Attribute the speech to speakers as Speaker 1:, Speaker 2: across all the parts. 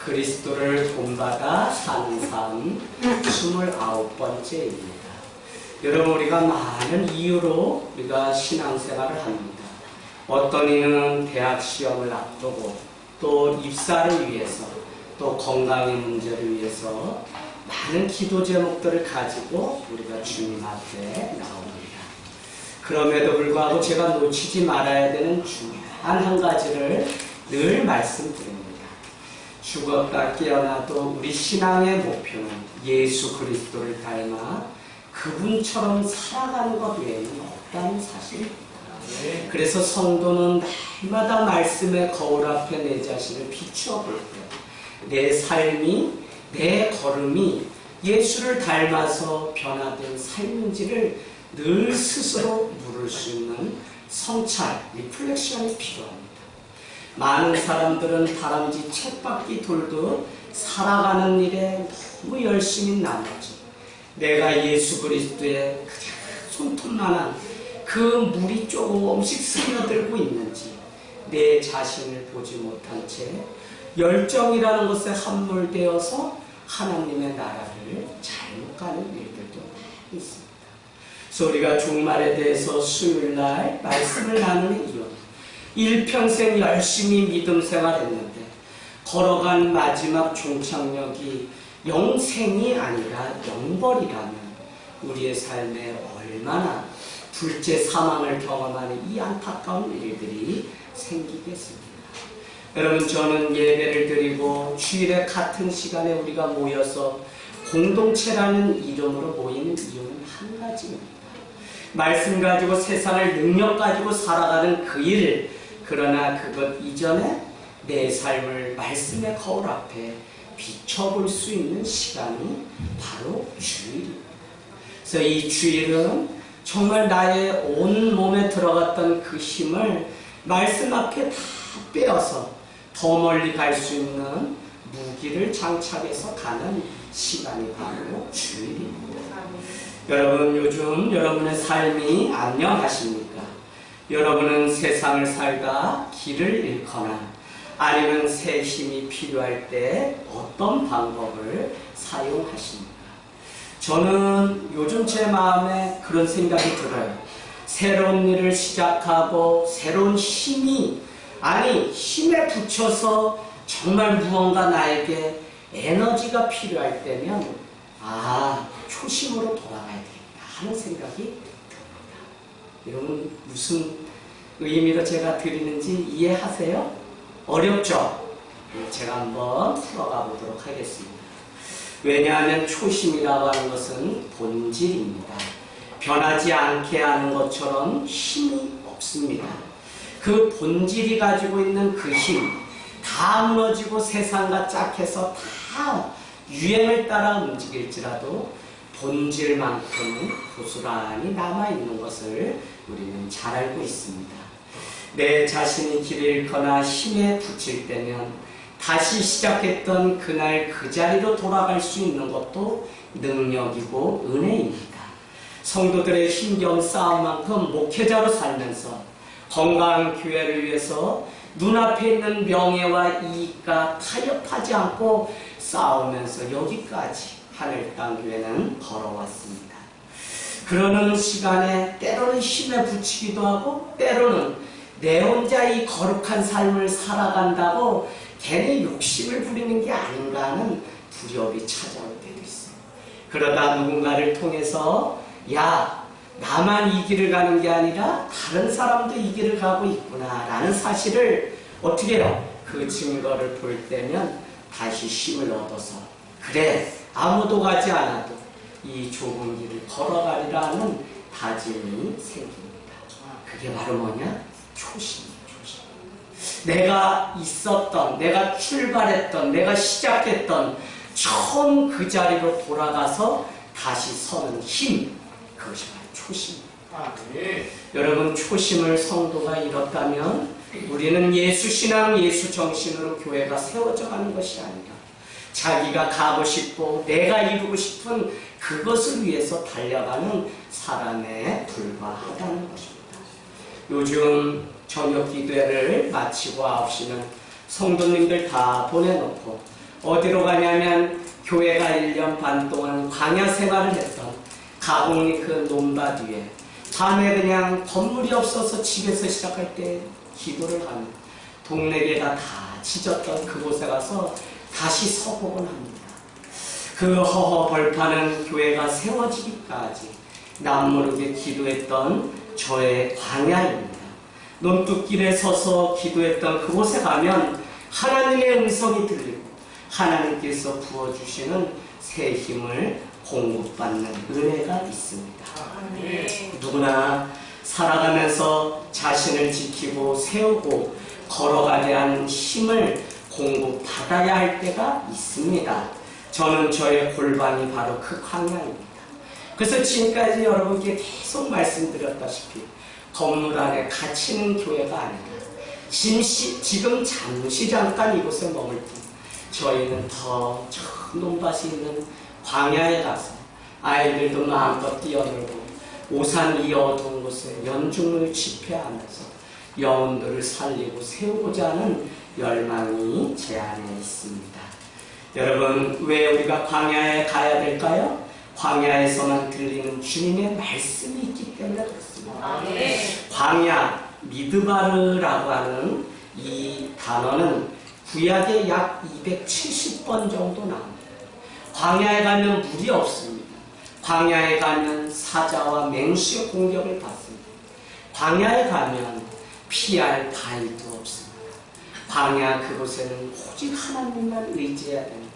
Speaker 1: 그리스도를 본받아 사는 삶 29번째입니다. 여러분, 우리가 많은 이유로 우리가 신앙생활을 합니다. 어떤 이는 대학 시험을 앞두고, 또 입사를 위해서, 또 건강의 문제를 위해서 많은 기도 제목들을 가지고 우리가 주님 앞에 나옵니다. 그럼에도 불구하고 제가 놓치지 말아야 되는 중요한 한 가지를 늘 말씀드립니다. 죽었다 깨어나도 우리 신앙의 목표는 예수 그리스도를 닮아 그분처럼 살아가는 것 외에는 없다는 사실입니다. 그래서 성도는 날마다 말씀의 거울 앞에 내 자신을 비추어 볼 때 내 삶이, 내 걸음이 예수를 닮아서 변화된 삶인지를 늘 스스로 물을 수 있는 성찰, 리플렉션이 필요합니다. 많은 사람들은 다람쥐 쳇바퀴 돌듯 살아가는 일에 너무 열심히 나머지 내가 예수 그리스도의 손톱만한 그 물이 조금씩 스며들고 있는지 내 자신을 보지 못한 채 열정이라는 것에 함몰되어서 하나님의 나라를 잘못 가는 일들도 많이 있습니다. 그래서 우리가 종말에 대해서 수요일날 말씀을 나누는 이유는 일평생 열심히 믿음 생활했는데 걸어간 마지막 종착역이 영생이 아니라 영벌이라면 우리의 삶에 얼마나 둘째 사망을 경험하는 이 안타까운 일들이 생기겠습니다. 여러분, 저는 예배를 드리고 주일에 같은 시간에 우리가 모여서 공동체라는 이름으로 모이는 이유는 한 가지입니다. 말씀 가지고 세상을 능력 가지고 살아가는 그 일, 그러나 그것 이전에 내 삶을 말씀의 거울 앞에 비춰볼 수 있는 시간이 바로 주일입니다. 그래서 이 주일은 정말 나의 온 몸에 들어갔던 그 힘을 말씀 앞에 다 빼어서 더 멀리 갈 수 있는 무기를 장착해서 가는 시간이 바로 주일입니다. 여러분, 요즘 여러분의 삶이 안녕하십니까? 여러분은 세상을 살다 길을 잃거나 아니면 새 힘이 필요할 때 어떤 방법을 사용하십니까? 저는 요즘 제 마음에 그런 생각이 들어요. 새로운 일을 시작하고 새로운 힘이, 아니 힘에 붙여서 정말 무언가 나에게 에너지가 필요할 때면 초심으로 돌아가야 되겠다 하는 생각이 듭니다. 여러분, 무슨 의미로 제가 드리는지 이해하세요? 어렵죠? 제가 한번 풀어가 보도록 하겠습니다. 왜냐하면 초심이라고 하는 것은 본질입니다. 변하지 않게 하는 것처럼 힘이 없습니다. 그 본질이 가지고 있는 그 힘, 다 무너지고 세상과 짝해서 다 유행을 따라 움직일지라도 본질만큼은 고스란히 남아있는 것을 우리는 잘 알고 있습니다. 내 자신이 길을 잃거나 힘에 부칠 때면 다시 시작했던 그날 그 자리로 돌아갈 수 있는 것도 능력이고 은혜입니다. 성도들의 힘겨운 싸움만큼 목회자로 살면서 건강한 교회를 위해서 눈앞에 있는 명예와 이익과 타협하지 않고 싸우면서 여기까지 하늘 땅 교회는 걸어왔습니다. 그러는 시간에 때로는 힘에 부치기도 하고 때로는 내 혼자 이 거룩한 삶을 살아간다고 괜히 욕심을 부리는 게 아닌가 하는 두려움이 찾아올 때도 있어요. 그러다 누군가를 통해서 나만 이 길을 가는 게 아니라 다른 사람도 이 길을 가고 있구나 라는 사실을 어떻게 해요? 그 증거를 볼 때면 다시 힘을 얻어서 그래, 아무도 가지 않아도 이 좁은 길을 걸어가리라 하는 다짐이 생깁니다. 그게 바로 뭐냐? 초심이에요. 내가 있었던, 내가 출발했던, 내가 시작했던 처음 그 자리로 돌아가서 다시 서는 힘, 그것이 바로 초심입니다. 여러분, 초심을 성도가 잃었다면 우리는 예수 신앙, 예수 정신으로 교회가 세워져 가는 것이 아니라 자기가 가고 싶고 내가 이루고 싶은 그것을 위해서 달려가는 사람에 불과하다는 것입니다. 요즘 저녁 기도회를 마치고 9시는 성도님들 다 보내놓고 어디로 가냐면 교회가 1년 반 동안 광야 생활을 했던 가곡리 그 논밭 위에 밤에 그냥 건물이 없어서 집에서 시작할 때 기도를 하는 동네개가 다 지졌던 그곳에 가서 다시 서복을 합니다. 그 허허 벌판은 교회가 세워지기까지 남모르게 기도했던 저의 광야입니다. 논뚝길에 서서 기도했던 그곳에 가면 하나님의 음성이 들리고 하나님께서 부어주시는 새 힘을 공급받는 은혜가 있습니다. 누구나 살아가면서 자신을 지키고 세우고 걸어가게 하는 힘을 공급받아야 할 때가 있습니다. 저는 저의 골반이 바로 그 광야입니다. 그래서 지금까지 여러분께 계속 말씀드렸다시피 건물 안에 갇히는 교회가 아니라 지금 잠시 잠깐 이곳에 머물 뿐 저희는 더 저 논밭이 있는 광야에 가서 아이들도 마음껏 뛰어놀고 오산 이 어두운 곳에 연중을 집회하면서 영혼들을 살리고 세우고자 하는 열망이 제 안에 있습니다. 여러분, 왜 우리가 광야에 가야 될까요? 광야에서만 들리는 주님의 말씀이 있기 때문에 그렇습니다. 광야, 미드바르라고 하는 이 단어는 구약에 약 270번 정도 나옵니다. 광야에 가면 물이 없습니다. 광야에 가면 사자와 맹수의 공격을 받습니다. 광야에 가면 피할 바위도 없습니다. 광야 그곳에는 오직 하나님만 의지해야 됩니다.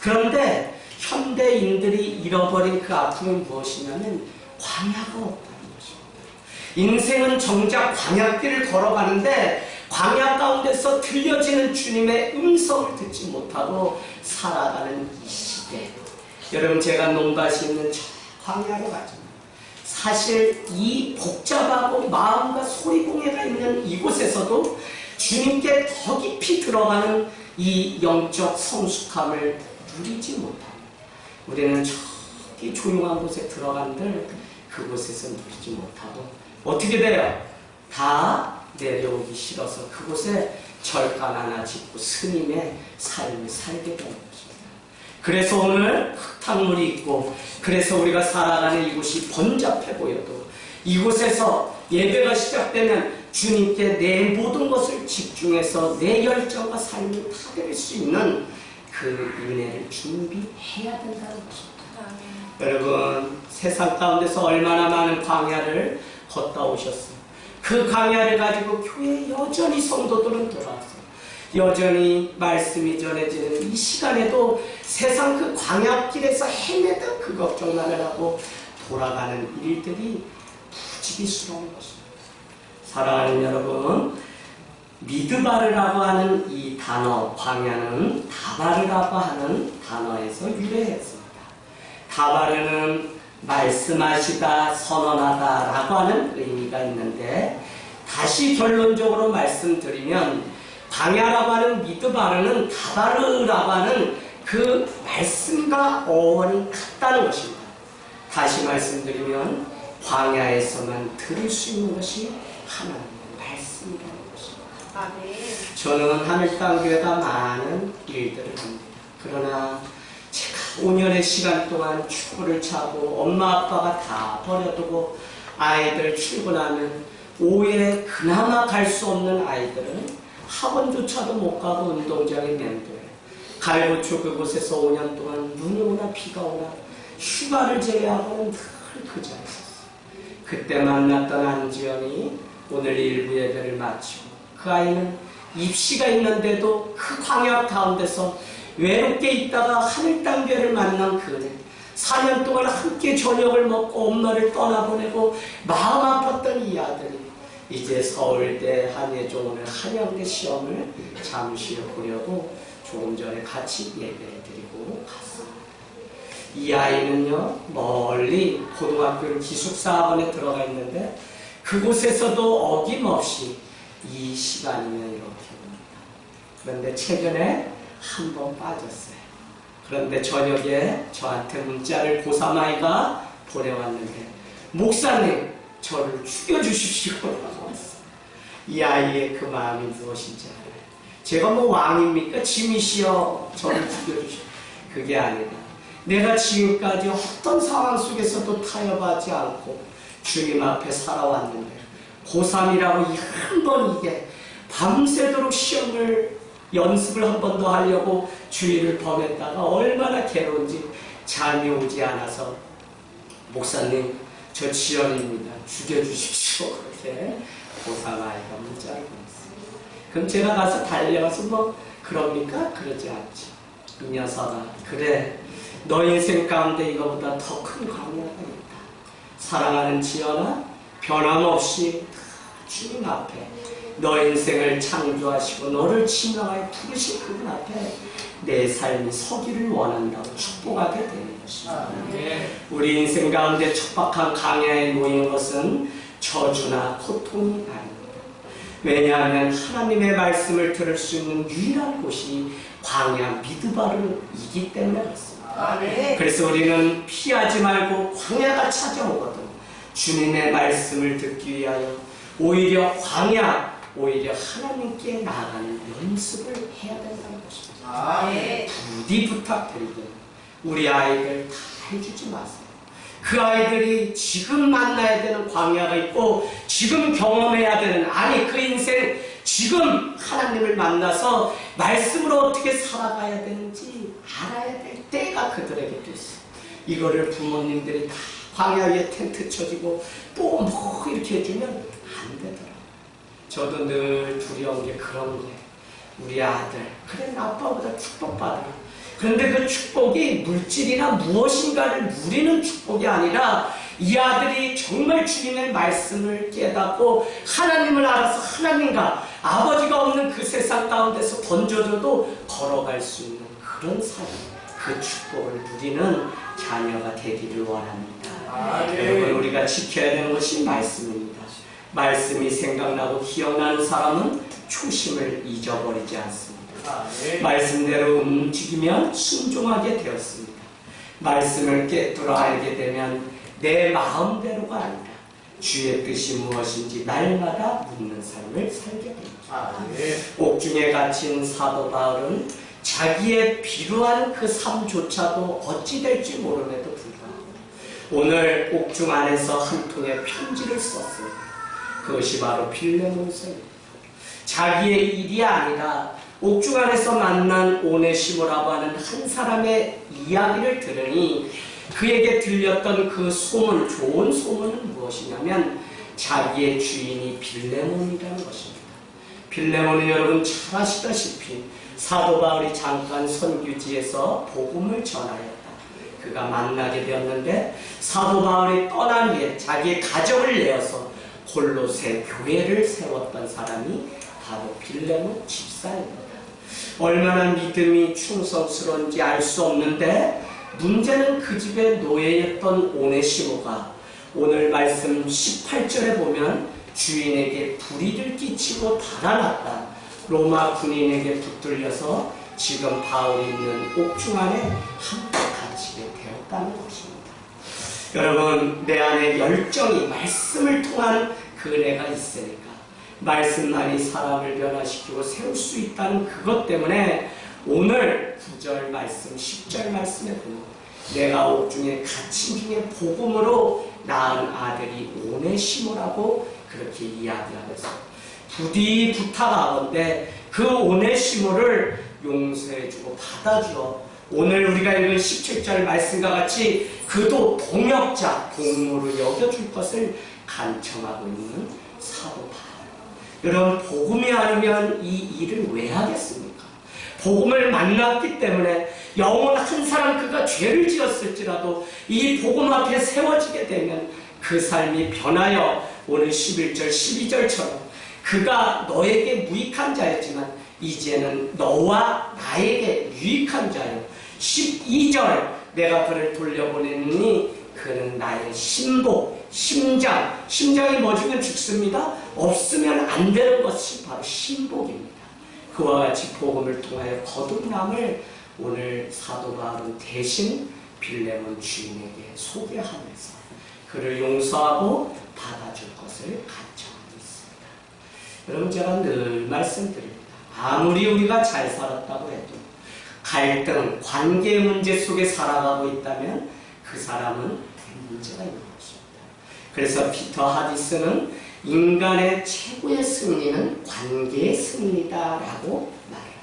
Speaker 1: 그런데 현대인들이 잃어버린 그 아픔은 무엇이냐면 광야가 없다는 것입니다. 인생은 정작 광야길을 걸어가는데 광야 가운데서 들려지는 주님의 음성을 듣지 못하고 살아가는 이 시대. 여러분, 제가 논밭이 있는 저 광야로 가죠. 사실 이 복잡하고 마음과 소리공예가 있는 이곳에서도 주님께 더 깊이 들어가는 이 영적 성숙함을 누리지 못합니다. 우리는 저기 조용한 곳에 들어간들 그곳에서 누리지 못하고 어떻게 돼요? 다 내려오기 싫어서 그곳에 절간 하나 짓고 스님의 삶을 살게 되는 것입니다. 그래서 오늘 흙탕물이 있고 그래서 우리가 살아가는 이곳이 번잡해 보여도 이곳에서 예배가 시작되면 주님께 내 모든 것을 집중해서 내 열정과 삶을 다 드릴 수 있는 그 은혜를 준비해야 된다는 것입니다. 여러분, 세상 가운데서 얼마나 많은 광야를 걷다 오셨어요. 그 광야를 가지고 교회에 여전히 성도들은 돌아왔어요. 여전히 말씀이 전해지는 이 시간에도 세상 그 광야길에서 헤매던 그 걱정만을 하고 돌아가는 일들이 부지기스러운 것입니다. 사랑하는 여러분, 미드바르라고 하는 이 단어, 광야는 다바르라고 하는 단어에서 유래했습니다. 다바르는 말씀하시다, 선언하다 라고 하는 의미가 있는데 다시 결론적으로 말씀드리면 광야라고 하는 미드바르는 다바르라고 하는 그 말씀과 어원이 같다는 것입니다. 다시 말씀드리면 광야에서만 들을 수 있는 것이 하나님의 말씀이라는 것입니다. 저는 하늘땅교회가 많은 일들을 합니다. 그러나 제가 5년의 시간 동안 축구를 차고 엄마 아빠가 다 버려두고 아이들 출근하면 오후에 그나마 갈 수 없는 아이들은 학원조차도 못 가고 운동장에 맴돌아요. 갈고초 그곳에서 5년 동안 눈이 오나 비가 오나 휴가를 제외하고는 늘 그 자리에 있었어요. 그때 만났던 안지연이 오늘 일부 예배를 마치고 그 아이는 입시가 있는데도 그 광야 가운데서 외롭게 있다가 하늘땅교회를 만난 그네 4년 동안 함께 저녁을 먹고 엄마를 떠나보내고 마음 아팠던 이 아들이 이제 서울대 한예종을 한양대 시험을 잠시 보려고 조금 전에 같이 예배를 드리고 갔어요. 이 아이는요 멀리 고등학교 기숙사학원에 들어가 있는데 그곳에서도 어김없이 이 시간이면 이렇게 봅니다. 그런데 최근에 한 번 빠졌어요. 그런데 저녁에 저한테 문자를 고3 아이가 보내왔는데 목사님 저를 죽여주십시오 라고 왔어요. 이 아이의 그 마음이 무엇인지 알아요. 제가 뭐 왕입니까? 짐이시여 저를 죽여주시오. 그게 아니라 내가 지금까지 어떤 상황 속에서도 타협하지 않고 주님 앞에 살아왔는데 고3이라고 한 번 이게 밤새도록 시험을 연습을 한 번 더 하려고 주의를 범했다가 얼마나 괴로운지 잠이 오지 않아서 목사님 저 지연입니다. 죽여주십시오. 그렇게 고3 아이가 문자를 보냈어요. 그럼 제가 가서 달려가서 뭐 그럽니까? 그러지 않지. 이 녀석아 그래 너 인생 가운데 이거보다 더 큰 광야가 있다. 사랑하는 지연아 변함없이 주님 앞에 너 인생을 창조하시고 너를 지명하여 부르신 그분 앞에 내 삶이 서기를 원한다고 축복하게 되는 것입니다. 우리 인생 가운데 척박한 광야에 놓인 것은 저주나 고통이 아닙니다. 왜냐하면 하나님의 말씀을 들을 수 있는 유일한 곳이 광야 미드바르이기 때문에 그렇습니다. 그래서 우리는 피하지 말고 광야가 찾아오거든 주님의 말씀을 듣기 위하여 오히려 광야, 오히려 하나님께 나아가는 연습을 해야 된다는 것입니다. 부디 부탁드리고 우리 아이들 다 해주지 마세요. 그 아이들이 지금 만나야 되는 광야가 있고 지금 경험해야 되는 아니 그 인생 지금 하나님을 만나서 말씀으로 어떻게 살아가야 되는지 알아야 될 때가 그들에게 있어요. 이거를 부모님들이 다 광야 위에 텐트 쳐지고 또 뭐 이렇게 해주면 안 되더라고요. 저도 늘 두려운 게 그런 거예요. 우리 아들 그래 아빠보다 축복받아. 그런데 그 축복이 물질이나 무엇인가를 누리는 축복이 아니라 이 아들이 정말 주님의 말씀을 깨닫고 하나님을 알아서 하나님과 아버지가 없는 그 세상 가운데서 던져줘도 걸어갈 수 있는 그런 삶, 그 축복을 누리는 자녀가 되기를 원합니다. 여러분 우리가 지켜야 되는 것이 말씀입니다. 말씀이 생각나고 기억나는 사람은 초심을 잊어버리지 않습니다. 말씀대로 움직이면 순종하게 되었습니다. 말씀을 깨뚫어 알게 되면 내 마음대로가 아니라 주의 뜻이 무엇인지 날마다 묻는 삶을 살게 됩니다. 옥중에 갇힌 사도 바울은 자기의 비루한 그 삶조차도 어찌 될지 모름에도 불구하고 오늘 옥중 안에서 한 통의 편지를 썼습니다. 그것이 바로 빌레몬서입니다. 자기의 일이 아니라 옥중 안에서 만난 오네시모라고 하는 한 사람의 이야기를 들으니 그에게 들렸던 그 소문, 좋은 소문은 무엇이냐면 자기의 주인이 빌레몬이라는 것입니다. 빌레몬은 여러분 잘 아시다시피 사도 바울이 잠깐 선교지에서 복음을 전하였다. 그가 만나게 되었는데 사도 바울이 떠난 후에 자기의 가정을 내어서 골로새 교회를 세웠던 사람이 바로 빌레몬 집사입니다. 얼마나 믿음이 충성스러운지 알 수 없는데 문제는 그 집의 노예였던 오네시모가 오늘 말씀 18절에 보면 주인에게 불의를 끼치고 달아났다. 로마 군인에게 붙들려서 지금 바울이 있는 옥중 안에 함께 갇히게 되었다는 것입니다. 여러분 내 안에 열정이 말씀을 통한 그 은혜가 있으니까 말씀만이 사람을 변화시키고 세울 수 있다는 그것 때문에 오늘 9절 말씀, 10절 말씀에 보면 내가 옥중에 갇힌 중에 복음으로 낳은 아들이 오네시모라고 그렇게 이야기하면서 부디 부탁하건대 그 오네시모를 용서해주고 받아주어 오늘 우리가 읽은 17절 말씀과 같이 그도 동역자, 동무로 여겨줄 것을 간청하고 있는 사도 바울. 여러분 복음이 아니면 이 일을 왜 하겠습니까? 복음을 만났기 때문에 영혼 한 사람 그가 죄를 지었을지라도 이 복음 앞에 세워지게 되면 그 삶이 변하여 오늘 11절 12절처럼 그가 너에게 무익한 자였지만 이제는 너와 나에게 유익한 자요. 12절 내가 그를 돌려보내니 그는 나의 신복, 심장이 멎으면 죽습니다. 없으면 안 되는 것이 바로 신복입니다. 그와 같이 복음을 통하여 거듭남을 오늘 사도 바울은 대신 빌레몬 주인에게 소개하면서 그를 용서하고 받아줄 것을 간청하고 있습니다. 여러분 제가 늘 말씀드립니다. 아무리 우리가 잘 살았다고 해도 갈등, 관계 문제 속에 살아가고 있다면 그 사람은 문제가 있는 것입니다. 그래서 피터 하디스는 인간의 최고의 승리는 관계의 승리다라고 말합니다.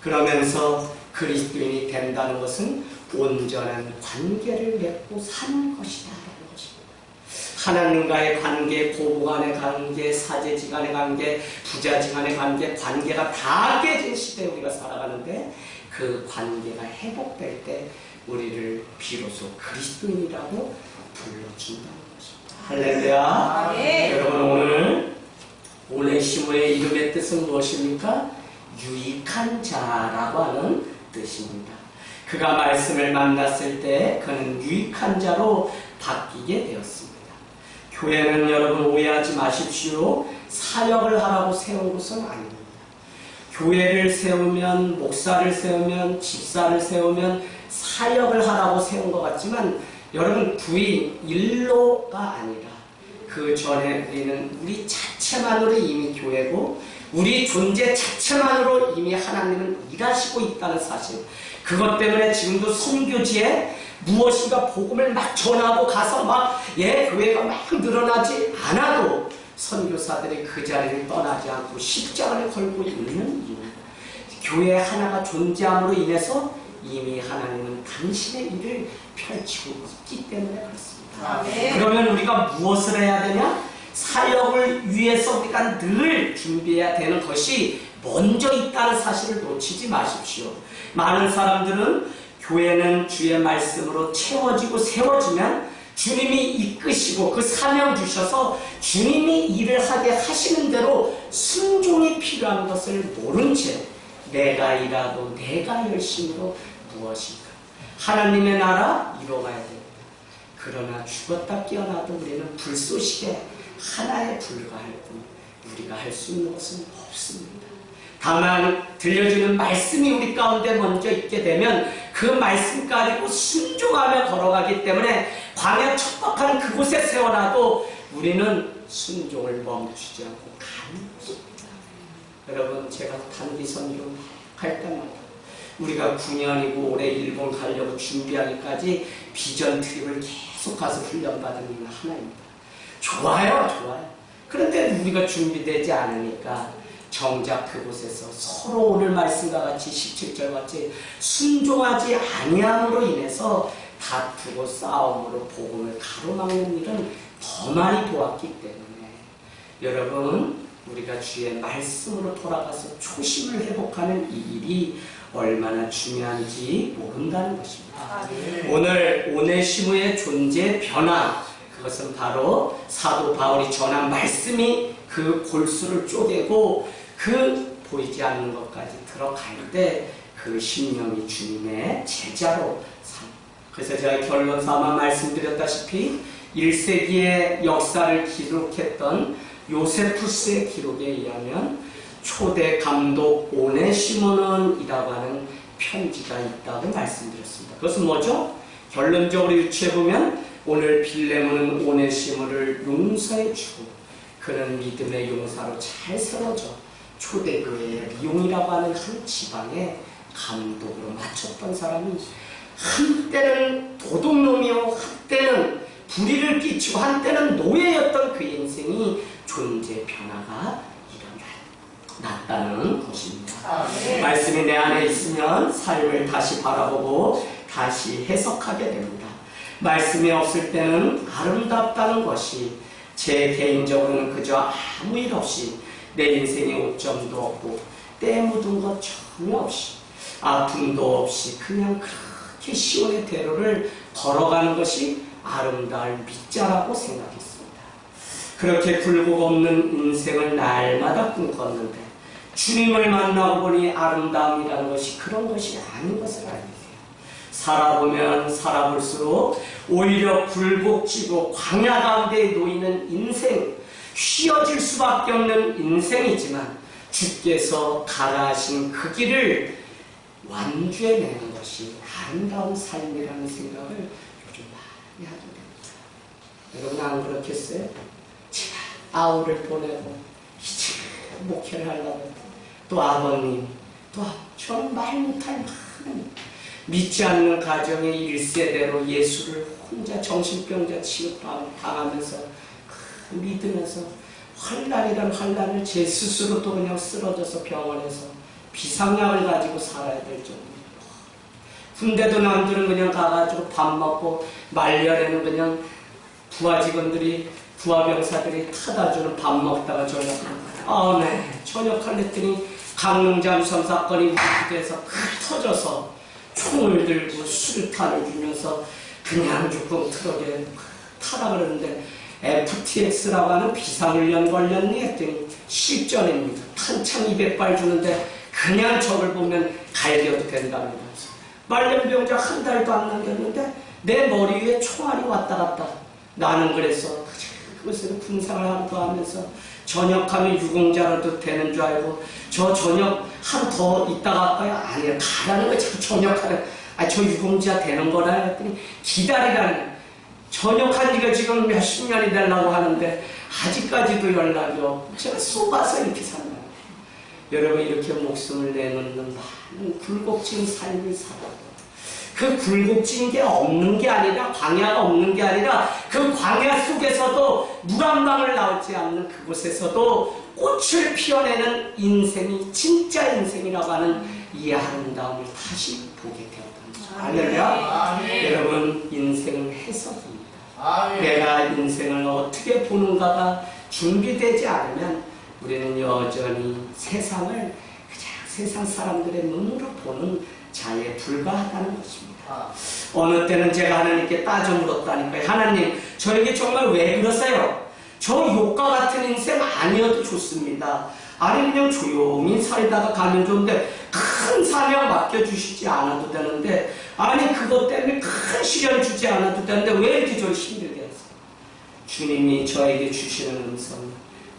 Speaker 1: 그러면서 그리스도인이 된다는 것은 온전한 관계를 맺고 사는 것이다라는 것입니다. 하나님과의 관계, 고부 간의 관계, 사제지 간의 관계, 부자지 간의 관계, 관계가 다 깨진 시대에 우리가 살아가는데 그 관계가 회복될 때 우리를 비로소 그리스도인이라고 불러준다는 것입니다. 할렐루야. 네. 여러분, 오늘 오네시모의 이름의 뜻은 무엇입니까? 유익한 자라고 하는 뜻입니다. 그가 말씀을 만났을 때 그는 유익한 자로 바뀌게 되었습니다. 교회는 여러분 오해하지 마십시오. 사역을 하라고 세운 곳은 아닙니다. 교회를 세우면, 목사를 세우면, 집사를 세우면 사역을 하라고 세운 것 같지만 여러분 부인 일로가 아니라 그 전에 우리는 우리 자체만으로 이미 교회고 우리 존재 자체만으로 이미 하나님은 일하시고 있다는 사실, 그것 때문에 지금도 선교지에 무엇인가 복음을 막 전하고 가서 교회가 막 늘어나지 않아도 선교사들이 그 자리를 떠나지 않고 십자가를 걸고 있는 이유, 교회 하나가 존재함으로 인해서 이미 하나님은 당신의 일을 펼치고 있기 때문에 그렇습니다. 네. 그러면 우리가 무엇을 해야 되냐? 사역을 위해서 우리가 늘 준비해야 되는 것이 먼저 있다는 사실을 놓치지 마십시오. 많은 사람들은 교회는 주의 말씀으로 채워지고 세워지면 주님이 이끄시고 그 사명 주셔서 주님이 일을 하게 하시는 대로 순종이 필요한 것을 모른 채 내가 일하고 내가 열심으로 무엇인가 하나님의 나라 이뤄가야 됩니다. 그러나 죽었다 깨어나도 우리는 불쏘시개 하나에 불과할 뿐 우리가 할 수 있는 것은 없습니다. 다만 들려주는 말씀이 우리 가운데 먼저 있게 되면 그 말씀 가지고 순종하며 걸어가기 때문에 광야 척박한 그곳에 세워놔도 우리는 순종을 멈추지 않고 가는 것입니다. 여러분, 제가 단기 선교를 갈 때마다 우리가 9년이고 올해 일본 가려고 준비하기까지 비전 트립을 계속 가서 훈련받은 이유는 하나입니다. 좋아요. 그런데 우리가 준비되지 않으니까 정작 그곳에서 서로 오늘 말씀과 같이 17절 같이 순종하지 아니함으로 인해서 다투고 싸움으로 복음을 가로막는 일은 더 많이 보았기 때문에 여러분, 우리가 주의 말씀으로 돌아가서 초심을 회복하는 이 일이 얼마나 중요한지 모른다는 것입니다. 오늘 오네시모의 존재 변화, 그것은 바로 사도 바울이 전한 말씀이 그 골수를 쪼개고 그 보이지 않는 것까지 들어갈 때 그 심령이 주님의 제자로 산. 그래서 제가 결론 삼아 말씀드렸다시피 1세기의 역사를 기록했던 요세푸스의 기록에 의하면 초대 감독 오네시모는이라고 하는 편지가 있다고 말씀드렸습니다. 그것은 뭐죠? 결론적으로 유추해보면 오늘 빌레몬은 오네시모를 용서해주고 그는 믿음의 용사로 잘 세워져 초대교회의 리옹이라고 하는 한 지방에 감독으로 맡혔던 사람이 한때는 도둑놈이요, 한때는 불의를 끼치고 한때는 노예였던 그 인생이 존재 변화가 일어났다는 것입니다. 말씀이 내 안에 있으면 삶을 다시 바라보고 다시 해석하게 됩니다. 말씀이 없을 때는 아름답다는 것이 제 개인적으로는 그저 아무 일 없이 내 인생에 오점도 없고 때 묻은 것 전혀 없이 아픔도 없이 그냥 그렇게 시온의 대로를 걸어가는 것이 아름다울 밑자라고 생각했습니다. 그렇게 굴곡 없는 인생을 날마다 꿈꿨는데 주님을 만나고 보니 아름다움이라는 것이 그런 것이 아닌 것을 알게 돼요. 살아보면 살아볼수록 오히려 굴곡지고 광야 가운데 놓이는 인생, 휘어질 수밖에 없는 인생이지만 주께서 가라하신 그 길을 완주해내는 것이 아름다운 삶이라는 생각을 요즘 많이 하게 됩니다. 여러분 안 그렇겠어요? 제가 아우를 보내고 이제 목회를 하려고 또 아버님, 또 저는 말 못할 많은 믿지 않는 가정의 1세대로 예수를 혼자 정신병자 취급당하면서 믿으면서 환난이란 환난을 제 스스로도 그냥 쓰러져서 병원에서 비상약을 가지고 살아야 될 정도로. 군대도 남들은 그냥 가가지고 밥 먹고 말년에는 그냥 부하 직원들이, 부하 병사들이 타다 주는 밥 먹다가 저녁합니다. 네. 저녁할 랬더니 강릉 잠수함 사건이 우리에서 터져서 총을 들고 수류탄을 주면서 그냥 조금 트럭에 타라 그러는데 FTX라고 하는 비상훈련 걸렸니? 했더니 실전입니다. 탄창 200발 주는데 그냥 저를 보면 갈겨도 된답니다. 말년병자 한 달도 안 남겼는데 내 머리 위에 총알이 왔다 갔다. 나는 그래서 그것을 군생활 하루도 하면서 전역하면 유공자로도 되는 줄 알고 저 전역 하루 더 있다가 할까요? 아니요, 가라는 거 자꾸 전역하는. 저 유공자 되는 거라 했더니 기다리라는. 전역한 지가 지금 몇십 년이 되려고 하는데 아직까지도 연락이 없고 제가 속아서 이렇게 살아요. 여러분, 이렇게 목숨을 내놓는 많은 굴곡진 삶을 살아도 그 굴곡진 게 없는 게 아니라, 광야가 없는 게 아니라 그 광야 속에서도 물 한 방울 나오지 않는 그곳에서도 꽃을 피워내는 인생이 진짜 인생이라고 하는 이 아름다움을 다시 보게 되었다. 할렐루야. 여러분, 인생은 해석입니다. 내가 인생을 어떻게 보는가가 준비되지 않으면 우리는 여전히 세상을 그냥 세상 사람들의 눈으로 보는 자에 불과하다는 것입니다. 어느 때는 제가 하나님께 따져 물었다니까요. 하나님, 저에게 정말 왜 그러세요? 저 욕과 같은 인생 아니어도 좋습니다. 아니, 그냥 조용히 살다가 가면 좋은데 큰 사명 맡겨주시지 않아도 되는데, 아니 그것 때문에 큰 시련 주지 않아도 되는데 왜 이렇게 저를 힘들게 하세요? 주님이 저에게 주시는 음성,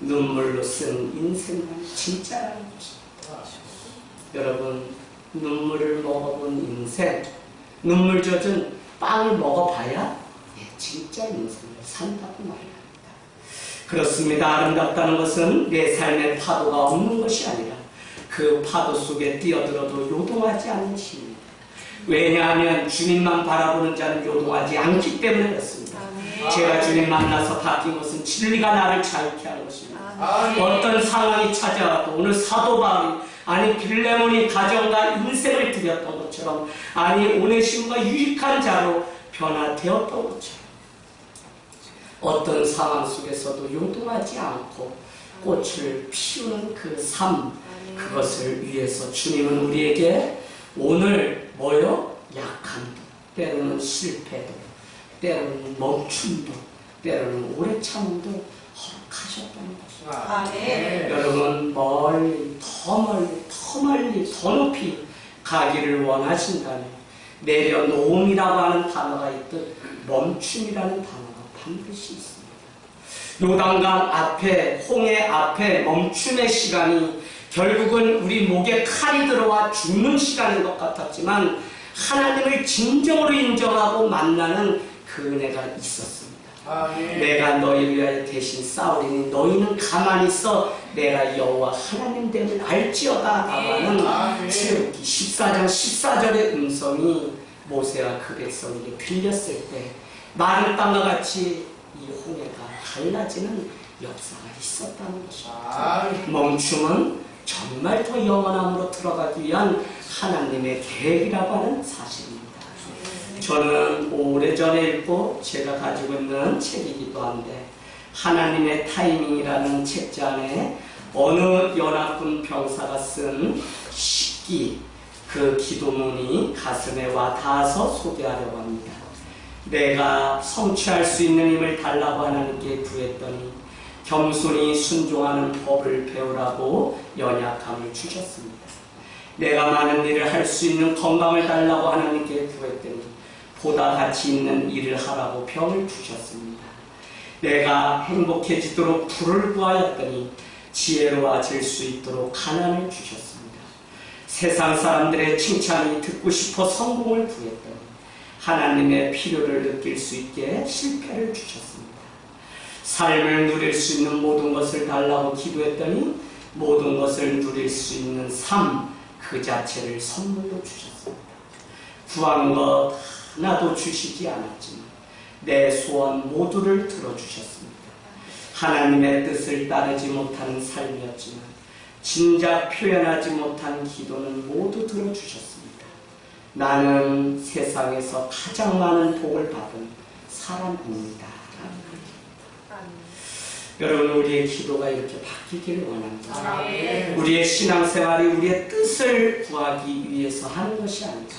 Speaker 1: 눈물로 쓴 인생만 진짜라는 것입니다. 여러분, 눈물을 먹어본 인생, 눈물 젖은 빵을 먹어봐야 진짜 인생을 산다고 말합니다. 그렇습니다. 아름답다는 것은 내 삶에 파도가 없는 것이 아니라 그 파도 속에 뛰어들어도 요동하지 않는 것입니다. 왜냐하면 주님만 바라보는 자는 요동하지 않기 때문에 그렇습니다. 제가 주님 만나서 바뀐 것은 진리가 나를 자유케 하는 것입니다. 어떤 상황이 찾아와도 오늘 사도 바울이, 아니 빌레몬이 가정과 인생을 드렸던 것처럼, 아니 오네시모가 유익한 자로 변화되었던 것처럼 어떤 상황 속에서도 요동하지 않고 꽃을 피우는 그 삶, 그것을 위해서 주님은 우리에게 오늘 뭐요? 약함도, 때로는 실패도, 때로는 멈춤도, 때로는 오래 참음도 허락하셨다는 것입니다. 여러분, 멀리, 더 멀리, 더 높이 가기를 원하신다면 내려놓음이라고 하는 단어가 있듯 멈춤이라는 단어가 반드시 있습니다. 요단강 앞에, 홍해 앞에 멈춤의 시간이 결국은 우리 목에 칼이 들어와 죽는 시간인 것 같았지만 하나님을 진정으로 인정하고 만나는 그 은혜가 있었습니다. 내가 너희를 위하여 대신 싸우리니 너희는 가만히 있어 내가 여호와 하나님됨을 알지어다 하는 출애굽기 14장 14절의 음성이 모세와 그 백성에게 들렸을 때 마른 땅과 같이 이 홍해가 갈라지는 역사가 있었다는 것입니다. 멈춤은 정말 더 영원함으로 들어가기 위한 하나님의 계획이라고 하는 사실입니다. 저는 오래전에 읽고 제가 가지고 있는 책이기도 한데, 하나님의 타이밍이라는 책자 안에 어느 연합군 병사가 쓴 식기, 그 기도문이 가슴에 와 닿아서 소개하려고 합니다. 내가 성취할 수 있는 힘을 달라고 하나님께 구했더니 겸손히 순종하는 법을 배우라고 연약함을 주셨습니다. 내가 많은 일을 할 수 있는 건강을 달라고 하나님께 구했더니 보다 가치 있는 일을 하라고 병을 주셨습니다. 내가 행복해지도록 부를 구하였더니 지혜로워질 수 있도록 가난을 주셨습니다. 세상 사람들의 칭찬이 듣고 싶어 성공을 구했더니 하나님의 필요를 느낄 수 있게 실패를 주셨습니다. 삶을 누릴 수 있는 모든 것을 달라고 기도했더니 모든 것을 누릴 수 있는 삶 그 자체를 선물로 주셨습니다. 구한 것 하나도 주시지 않았지만 내 소원 모두를 들어주셨습니다. 하나님의 뜻을 따르지 못하는 삶이었지만 진작 표현하지 못한 기도는 모두 들어주셨습니다. 나는 세상에서 가장 많은 복을 받은 사람입니다. 여러분, 우리의 기도가 이렇게 바뀌기를 원합니다. 우리의 신앙생활이 우리의 뜻을 구하기 위해서 하는 것이 아니다.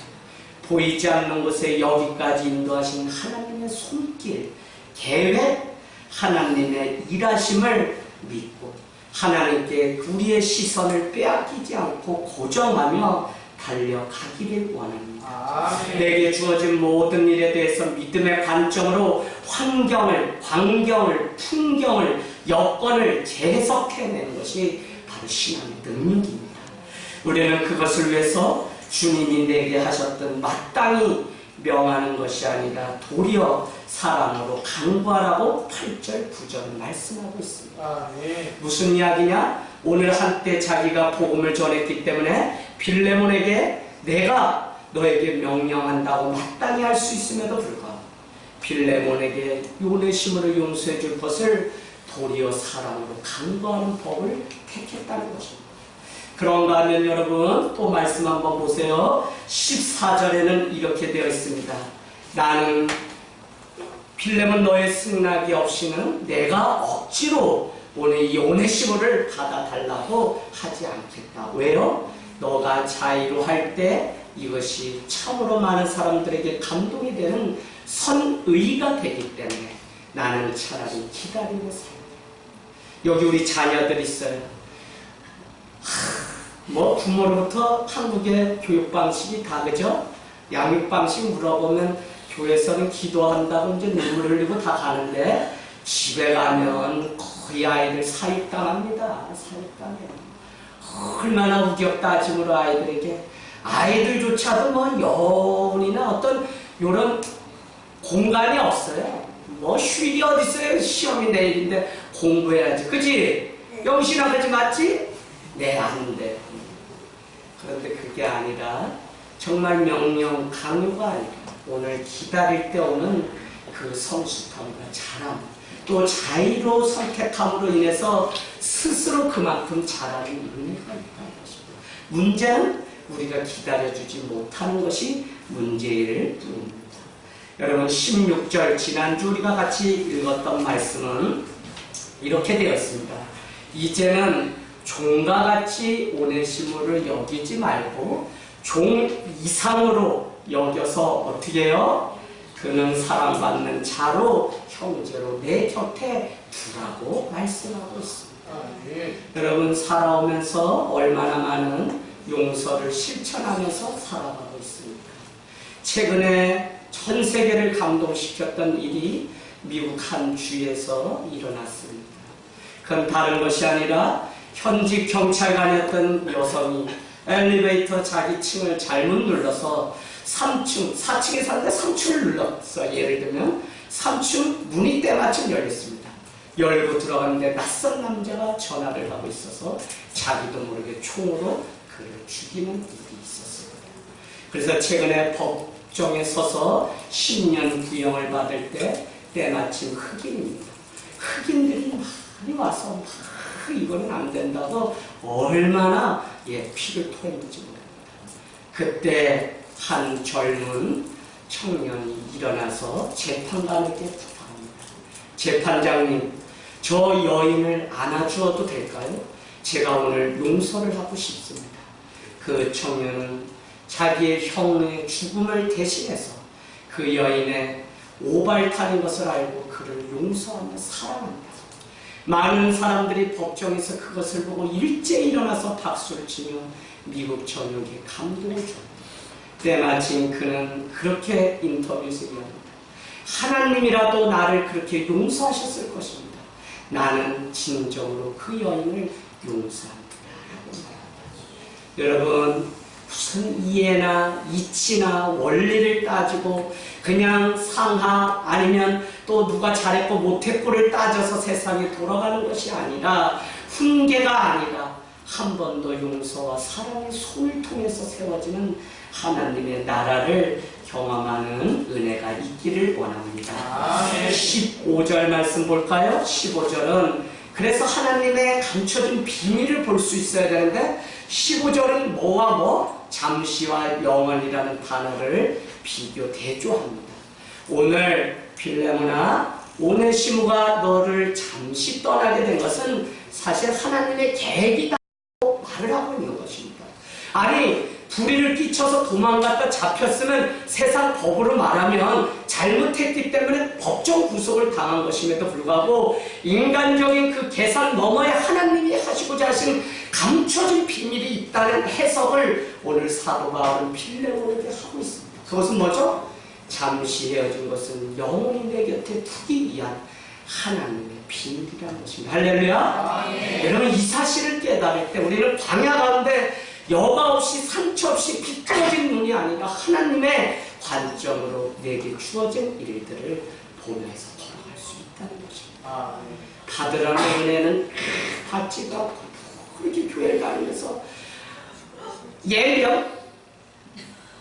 Speaker 1: 보이지 않는 곳에 여기까지 인도하신 하나님의 손길, 계획, 하나님의 일하심을 믿고 하나님께 우리의 시선을 빼앗기지 않고 고정하며 달려가기를 원합니다. 내게 주어진 모든 일에 대해서 믿음의 관점으로 환경을, 광경을, 풍경을, 여건을 재해석해내는 것이 바로 신앙의 능력입니다. 우리는 그것을 위해서 주님이 내게 하셨던 마땅히 명하는 것이 아니라 도리어 사랑으로 간구하라고 8절, 9절은 말씀하고 있습니다. 무슨 이야기냐? 오늘 한때 자기가 복음을 전했기 때문에 빌레몬에게 내가 너에게 명령한다고 마땅히 할 수 있음에도 불구하고 빌레몬에게 오네시모를 용서해 줄 것을 도리어 사랑으로 간구하는 법을 택했다는 것입니다. 그런가 하면 여러분 또 말씀 한번 보세요. 14절에는 이렇게 되어 있습니다. 나는 빌레몬 너의 승낙이 없이는 내가 억지로 오늘 이 오네시모를 받아달라고 하지 않겠다. 왜요? 너가 자의로 할 때 이것이 참으로 많은 사람들에게 감동이 되는 선의가 되기 때문에 나는 차라리 기다리고 살게. 여기 우리 자녀들 있어요. 뭐 부모로부터 한국의 교육 방식이 다 그죠? 양육 방식 물어보면 교회에서는 기도한다고 이제 눈물 흘리고 다 가는데 집에 가면 거의 아이들 사육당합니다. 사육당해요. 얼마나 우격다짐으로 아이들조차도 뭐 여운이나 어떤 이런 공간이 없어요. 뭐 쉴이 어디 있어요? 시험이 내일인데 공부해야지. 그지? 영신아 그지 맞지? 네, 안 돼. 그런데 그게 아니라 정말 명령 강요가 아니라 오늘 기다릴 때 오는 그 성숙함과 자람, 또 자의로 선택함으로 인해서 스스로 그만큼 자라는 은혜가 있다는 것입니다. 문제는 우리가 기다려주지 못하는 것이 문제일 뿐입니다. 여러분 16절 지난주 우리가 같이 읽었던 말씀은 이렇게 되어 있습니다. 이제는 종과 같이 오네시모를 여기지 말고 종 이상으로 여겨서 어떻게 해요? 그는 사랑받는 자로 형제로 내 곁에 두라고 말씀하고 있습니다. 여러분 살아오면서 얼마나 많은 용서를 실천하면서 살아가고 있습니까? 최근에 전 세계를 감동시켰던 일이 미국 한 주에서 일어났습니다. 그건 다른 것이 아니라 현직 경찰관이었던 여성이 엘리베이터 자기 층을 잘못 눌러서 3층, 4층에 사는데 3층을 눌렀어. 예를 들면 3층 문이 때마침 열렸습니다. 열고 들어갔는데 낯선 남자가 전화를 하고 있어서 자기도 모르게 총으로 그를 죽이는 일이 있었습니다. 그래서 최근에 법정에 서서 10년 구형을 받을 때 때마침 흑인입니다. 흑인들이 많이 와서 이거는 안 된다고 얼마나 피를 토했는지 모릅니다. 그때 한 젊은 청년이 일어나서 재판관에게 부탁합니다. 재판장님, 저 여인을 안아주어도 될까요? 제가 오늘 용서를 하고 싶습니다. 그 청년은 자기의 형의 죽음을 대신해서 그 여인의 오발탄인 것을 알고 그를 용서하며 사랑합니다. 많은 사람들이 법정에서 그것을 보고 일제히 일어나서 박수를 치며 미국 전역에 감동을 줍니다. 때마침 그는 그렇게 인터뷰에서 이야기합니다. 하나님이라도 나를 그렇게 용서하셨을 것입니다. 나는 진정으로 그 여인을 용서합니다. 여러분 무슨 이해나 이치나 원리를 따지고 그냥 상하 아니면 또 누가 잘했고 못했고를 따져서 세상에 돌아가는 것이 아니라 훈계가 아니라 한 번 더 용서와 사랑의 손을 통해서 세워지는 하나님의 나라를 경험하는 은혜가 있기를 원합니다. 15절 말씀 볼까요? 15절은 그래서 하나님의 감춰진 비밀을 볼 수 있어야 되는데 15절은 뭐와 뭐? 잠시와 영원이라는 단어를 비교 대조합니다. 오늘 빌레몬아, 오네시모가 너를 잠시 떠나게 된 것은 사실 하나님의 계획이다 말을 하고 있는 것입니다. 아니 불의를 끼쳐서 도망갔다 잡혔으면 세상 법으로 말하면 잘못했기 때문에 법정 구속을 당한 것임에도 불구하고 인간적인 그 계산 너머에 하나님이 하시고자 하신 감춰진 비밀이 있다는 해석을 오늘 사도 바울은 빌레몬에게 하고 있습니다. 그것은 뭐죠? 잠시 헤어진 것은 영원히 내 곁에 두기 위한 하나님의 비밀이라는 것입니다. 할렐루야! 여러분 이 사실을 깨달을 때 우리는 광야 가운데 여과 없이 상처 없이 비틀어진 눈이 아니라 하나님의 관점으로 내게 주어진 일들을 보면서 걸어갈 수 있다는 것입니다. 받으라는 은혜는 받지도 않고 그렇게 교회를 다니면서 예병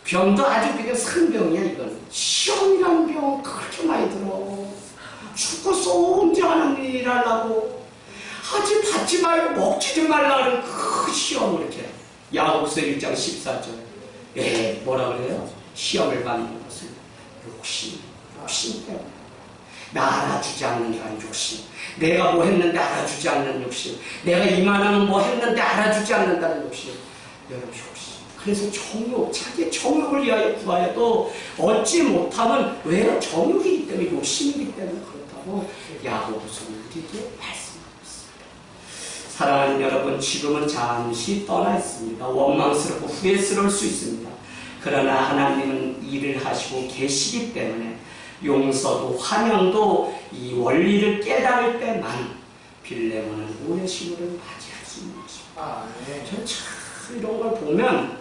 Speaker 1: 병도 아주 그냥 상병이야. 이건 시험이라는 병 그렇게 많이 들어. 죽고 언제 하는 일 하려고 하지 받지 말고 먹지 좀 말라는 그 시험을 이렇게 야고보서 1장 14절 뭐라 그래요? 시험을 받는 것은 욕심 때문에 나 알아주지 않는다는 욕심, 내가 뭐 했는데 알아주지 않는 욕심, 내가 이만하면 뭐 했는데 알아주지 않는다는 욕심, 여러분 욕심. 그래서 정욕, 자기의 정욕을 위하여 구하여도 얻지 못하면 왜요? 정욕이기 때문에, 욕심이기 때문에 그렇다고 야고보서는 우리에게 말씀하고 있습니다. 사랑하는 여러분, 지금은 잠시 떠나 있습니다. 원망스럽고 후회스러울 수 있습니다. 그러나 하나님은 일을 하시고 계시기 때문에 용서도 환영도 이 원리를 깨달을 때만 빌레몬은 오네시모를 맞이할 수 있는 것입니다. 저는 참 이런 걸 보면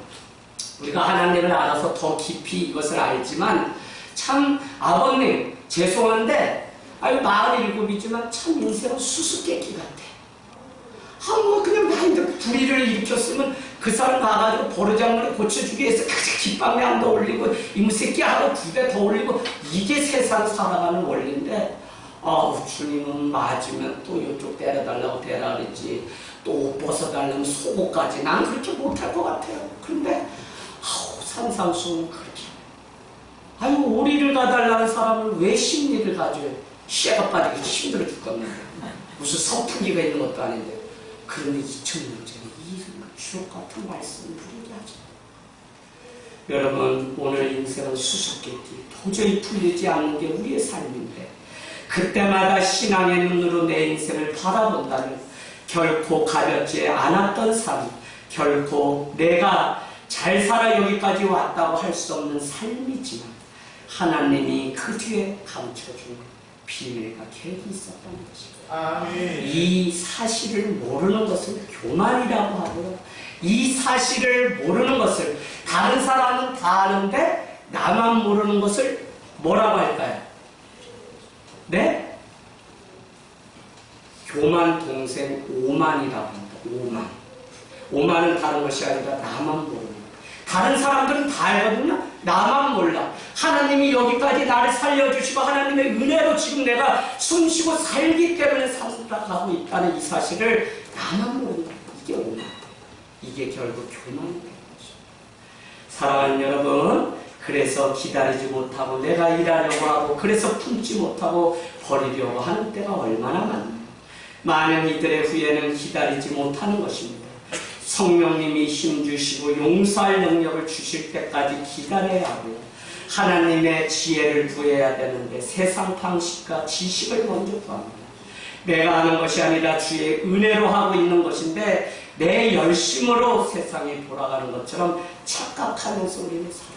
Speaker 1: 우리가 하나님을 알아서 더 깊이 이것을 알지만 참 아버님 죄송한데 47이지만 참 인생은 수수께끼 같아. 뭐 그냥 나한테 불의를 일으켰으면 그 사람 가가지고 버르장머리 고쳐주기 위해서 가장 깃방에 한 더 올리고 이무새끼 하고 2배 더 올리고 이게 세상 살아가는 원리인데 주님은 맞으면 또 이쪽 때려달라고 대라 그랬지 또 옷 벗어달라면 속옷까지 난 그렇게 못할 것 같아요. 그런데 산상수훈은 그렇게 오리를 가달라는 사람은 왜 심리를 가져요? 씨가 빠지기 힘들어 죽겠는데 무슨 선풍기가 있는 것도 아닌데 그러면 2000년 전에 이 주옥 같은 말씀을 우리에게 하죠. 여러분 오늘 인생은 수수께끼 도저히 풀리지 않는 게 우리의 삶인데 그때마다 신앙의 눈으로 내 인생을 바라본다면 결코 가볍지 않았던 삶, 결코 내가 잘 살아 여기까지 왔다고 할 수 없는 삶이지만 하나님이 그 뒤에 감춰준 비밀과 계획이 있었다는 것입니다. 이 사실을 모르는 것을 교만이라고 하고요. 이 사실을 모르는 것을 다른 사람은 다 아는데 나만 모르는 것을 뭐라고 할까요? 네? 교만 동생 오만이라고 합니다. 오만은 다른 것이 아니라 나만 모르는 것. 다른 사람들은 다 알거든요. 나만 몰라. 하나님이 여기까지 나를 살려주시고 하나님의 은혜로 지금 내가 숨쉬고 살기 때문에 살아가고 있다는 이 사실을 나만 모른다. 이게 오만. 이게 결국 교만인 거죠. 사랑하는 여러분, 그래서 기다리지 못하고 내가 일하려고 하고 그래서 품지 못하고 버리려고 하는 때가 얼마나 많나요? 많은 이들의 후회는 기다리지 못하는 것입니다. 성령님이 힘주시고 용서할 능력을 주실 때까지 기다려야 하고요. 하나님의 지혜를 구해야 되는데 세상 방식과 지식을 먼저 구합니다. 내가 하는 것이 아니라 주의 은혜로 하고 있는 것인데 내 열심으로 세상이 돌아가는 것처럼 착각하면서 우리는 살아갑니다.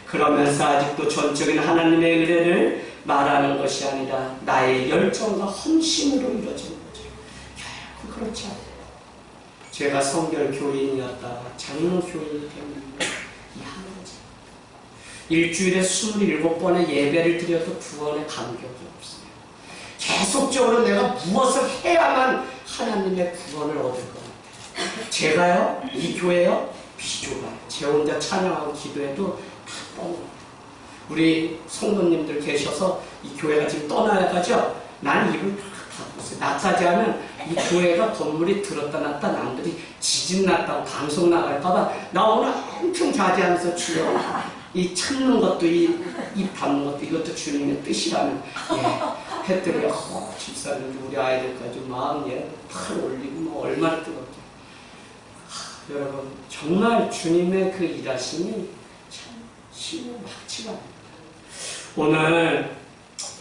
Speaker 1: 그러면서 아직도 전적인 하나님의 은혜를 말하는 것이 아니라 나의 열정과 헌신으로 이루어지는 거죠. 결코 그렇지 않아요. 제가 성결 교인이었다가 장로 교인이 되었는데 이 한 가지. 일주일에 27번의 예배를 드려도 구원의 감격이 없어요. 계속적으로 내가 무엇을 해야만 하나님의 구원을 얻을 것 같아요. 제가요? 이 교회요? 비좁아요. 제 혼자 찬양하고 기도해도 다 떠나요. 우리 성도님들 계셔서 이 교회가 지금 떠나야 가죠? 나는 입을 다 닫고 있어요. 나까지 하면 이 교회가 건물이 들었다 놨다 남들이 지진 났다고 방송 나갈까봐 나 오늘 엄청 자제하면서 주여 이 참는 것도 입 닫는 것도 이것도 주님의 뜻이라면 했더니 집사님 우리 아이들까지 마음 팔 올리고 뭐 얼마나 뜨겁게 여러분 정말 주님의 그 일하심이 참 심히 막지가 않아요. 오늘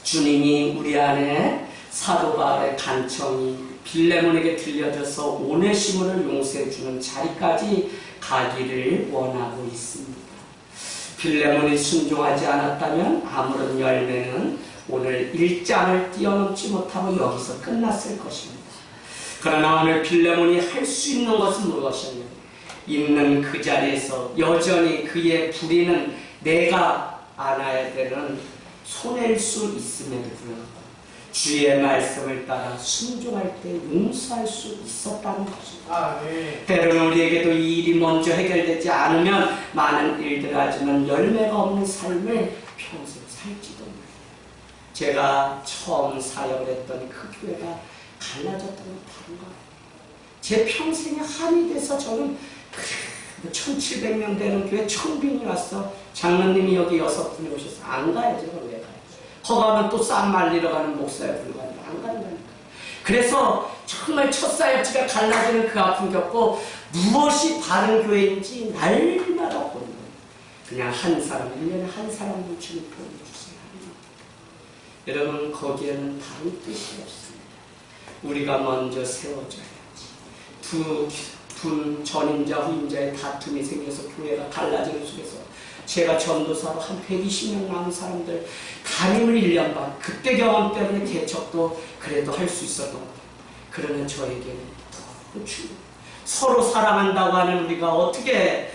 Speaker 1: 주님이 우리 안에 사도 바울의 간청이 빌레몬에게 들려져서 오네시모를 용서해주는 자리까지 가기를 원하고 있습니다. 빌레몬이 순종하지 않았다면 아무런 열매는 오늘 1장을 뛰어넘지 못하고 여기서 끝났을 것입니다. 그러나 오늘 빌레몬이 할 수 있는 것은 무엇이냐면 있는 그 자리에서 여전히 그의 불의는 내가 안아야 되는 손해일 수 있음에도 불구하고 주의 말씀을 따라 순종할 때 용서할 수 있었다는 것입니다. 때로는 우리에게도 이 일이 먼저 해결되지 않으면 많은 일들을 하지만 열매가 없는 삶을 평생 살지도 몰라요. 제가 처음 사역을 했더니 그 교회가 갈라졌다는 다른 거예요. 제 평생에 한이 돼서 저는 1700명 되는 교회 청빙이 왔어. 장로님이 여기 6분이 오셔서 안 가야죠. 왜 가요? 거가면 또 쌈 말리러 가는 목사에 불과하니까 안 간다니까. 그래서 정말 첫 사역지가 갈라지는 그 아픔 겪고 무엇이 바른 교회인지 날마다 보는 거예요. 그냥 한 사람, 1년에 한 사람도 주님 보내주세요. 여러분 거기에는 다른 뜻이 없습니다. 우리가 먼저 세워줘야지. 두 전임자 후임자의 다툼이 생겨서 교회가 갈라지는 속에서 제가 전도사로 한 120명 남은 사람들 담임을 1년 반 그때 경험 때문에 개척도 그래도 할 수 있었던 거예요. 그러나 저에게는 더 중요해요. 서로 사랑한다고 하는 우리가 어떻게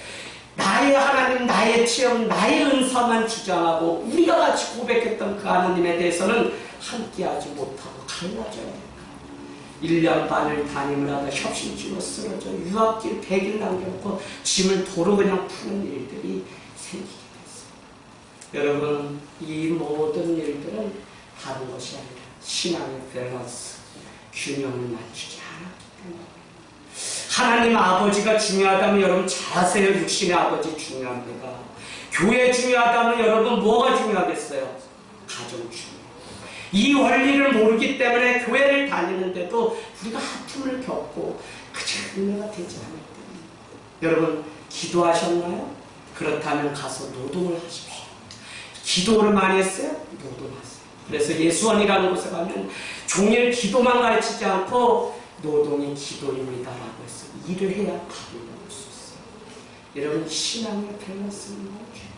Speaker 1: 나의 하나님, 나의 체험, 나의 은사만 주장하고 우리가 같이 고백했던 그 하나님에 대해서는 함께하지 못하고 갈라져야 돼요. 1년 반을 담임을 하다 협심증으로 쓰러져 유학길 100일 남겨놓고 짐을 도로 그냥 푸는 일들이 생기게 됐어요. 여러분 이 모든 일들은 다른 것이 아니라 신앙의 밸런스, 균형을 맞추지 않았기 때문에 하나님 아버지가 중요하다면 여러분 잘 아세요. 육신의 아버지 중요합니다. 교회 중요하다면 여러분 뭐가 중요하겠어요? 가정 중요해요. 이 원리를 모르기 때문에 교회를 다니는데도 우리가 아픔을 겪고 그저 은혜가 되지 않을 때입니다. 여러분 기도하셨나요? 그렇다면 가서 노동을 하십시오. 기도를 많이 했어요? 노동하세요. 그래서 예수원이라는 곳에 가면 종일 기도만 가르치지 않고 노동이 기도입니다라고 했어요. 일을 해야 밥을 먹을 수 있어요. 여러분 신앙의 밸런스는 뭐죠?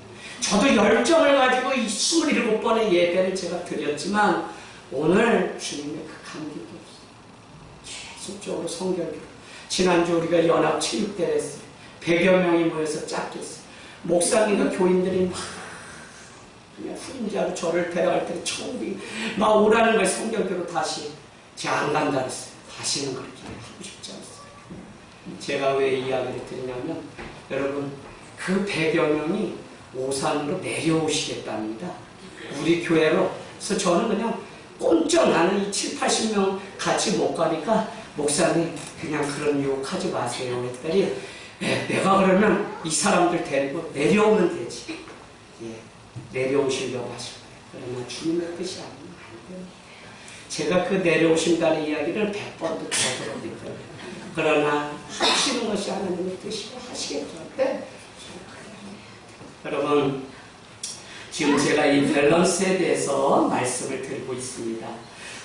Speaker 1: 저도 열정을 가지고 27번의 예배를 제가 드렸지만 오늘 주님의 그 감격이 없어요. 계속적으로 성결교로 지난주 우리가 연합 체육대회 했어요. 100여 명이 모여서 짝게 했어요. 목사님과 교인들이 막 그냥 후임자로 저를 데려갈 때 처음이 막 오라는 걸 성결교로 다시 제가 안 간다 그랬어요. 다시는 그렇게 하고 싶지 않았어요. 제가 왜 이야기를 드리냐면 여러분 그 100여 명이 오산으로 내려오시겠답니다. 우리 교회로. 그래서 저는 그냥 꼼짝 나는 이 7, 80명 같이 못 가니까 목사님 그냥 그런 유혹하지 마세요 했더니 내가 그러면 이 사람들 데리고 내려오면 되지. 내려오시려고 하실 거예요. 그러나 주님의 뜻이 아니면 안 돼요. 제가 그 내려오신다는 이야기를 100번도 더 들었거든요. 그러나 하시는 것이 하나님의 뜻이고 하시겠죠. 네? 여러분 지금 제가 이 밸런스에 대해서 말씀을 드리고 있습니다.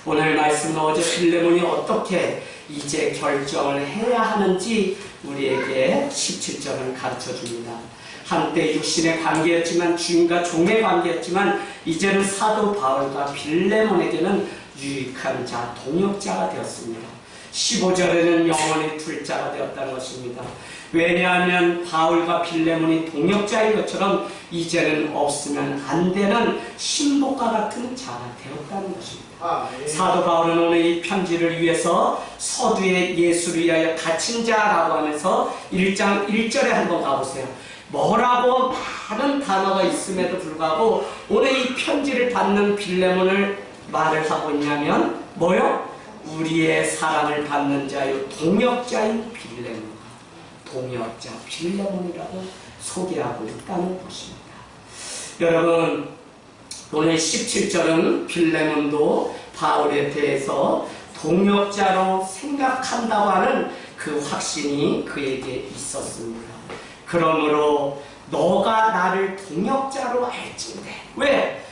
Speaker 1: 오늘 말씀은 어제 빌레몬이 어떻게 이제 결정을 해야 하는지 우리에게 17절을 가르쳐줍니다. 한때 육신의 관계였지만 주인과 종의 관계였지만 이제는 사도 바울과 빌레몬에게는 유익한 자, 동역자가 되었습니다. 15절에는 영원히 둘 자가 되었다는 것입니다. 왜냐하면 바울과 빌레몬이 동역자인 것처럼 이제는 없으면 안 되는 신복과 같은 자가 되었다는 것입니다. 사도 바울은 오늘 이 편지를 위해서 서두에 예수를 위하여 갇힌 자라고 하면서 1장 1절에 한번 가보세요. 뭐라고 많은 단어가 있음에도 불구하고 오늘 이 편지를 받는 빌레몬을 말을 하고 있냐면 뭐요? 우리의 사랑을 받는 자요 동역자인 빌레몬, 동역자 빌레몬이라고 소개하고 있다는 것입니다. 여러분, 오늘 17절은 빌레몬도 바울에 대해서 동역자로 생각한다고 하는 그 확신이 그에게 있었습니다. 그러므로 너가 나를 동역자로 알지인데, 왜?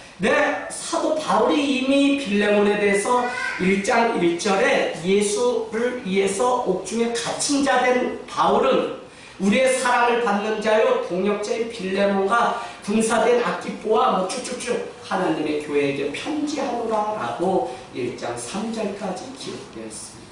Speaker 1: 사도 바울이 이미 빌레몬에 대해서 1장 1절에 예수를 위해서 옥중에 갇힌 자 된 바울은 우리의 사랑을 받는 자요 동역자인 빌레몬과 군사된 아키포와 쭉쭉쭉 하나님의 교회에게 편지하노라 라고 1장 3절까지 기록되어 있습니다.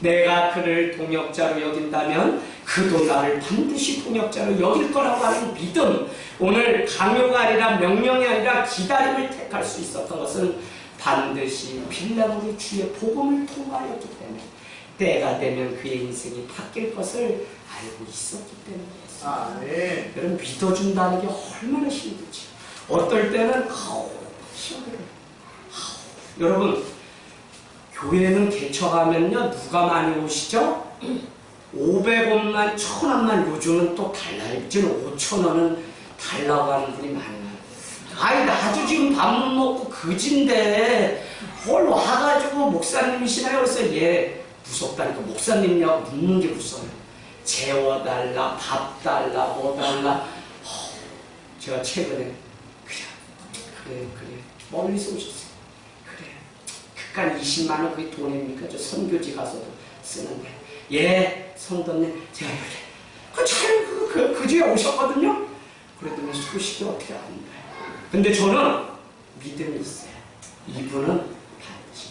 Speaker 1: 내가 그를 동역자로 여긴다면 그도 나를 반드시 동역자로 여길 거라고 하는 믿음, 오늘 강요가 아니라 명령이 아니라 기다림을 택할 수 있었던 것은 반드시 빌레몬이 주의 복음을 통하였기 때문에 때가 되면 그의 인생이 바뀔 것을 알고 있었기 때문이었습니다. 여러분, 믿어준다는 게 얼마나 힘들지. 어떨 때는 힘들어요. 여러분, 교회는 개척하면요 누가 많이 오시죠? 500원만 1000원만 요즘은 또 달라요. 이제는 5,000원은 달라고 하는 분이 많아요. 아이, 나도 지금 밥 못 먹고 그진데 뭘 와가지고 목사님이시나요? 그래서 얘 무섭다니까. 목사님이라고 묻는 게 무서워요. 재워달라, 밥 달라, 뭐 달라. 제가 최근에 그래 멀리서 오셨어요. 그러니까 20만 원 그게 돈입니까? 저 선교지 가서도 쓰는데. 예, 성도님, 제가 그래. 그 주에 오셨거든요? 그랬더니 소식이 어떻게 안 돼요. 근데 저는 믿음이 있어요. 이분은 반드시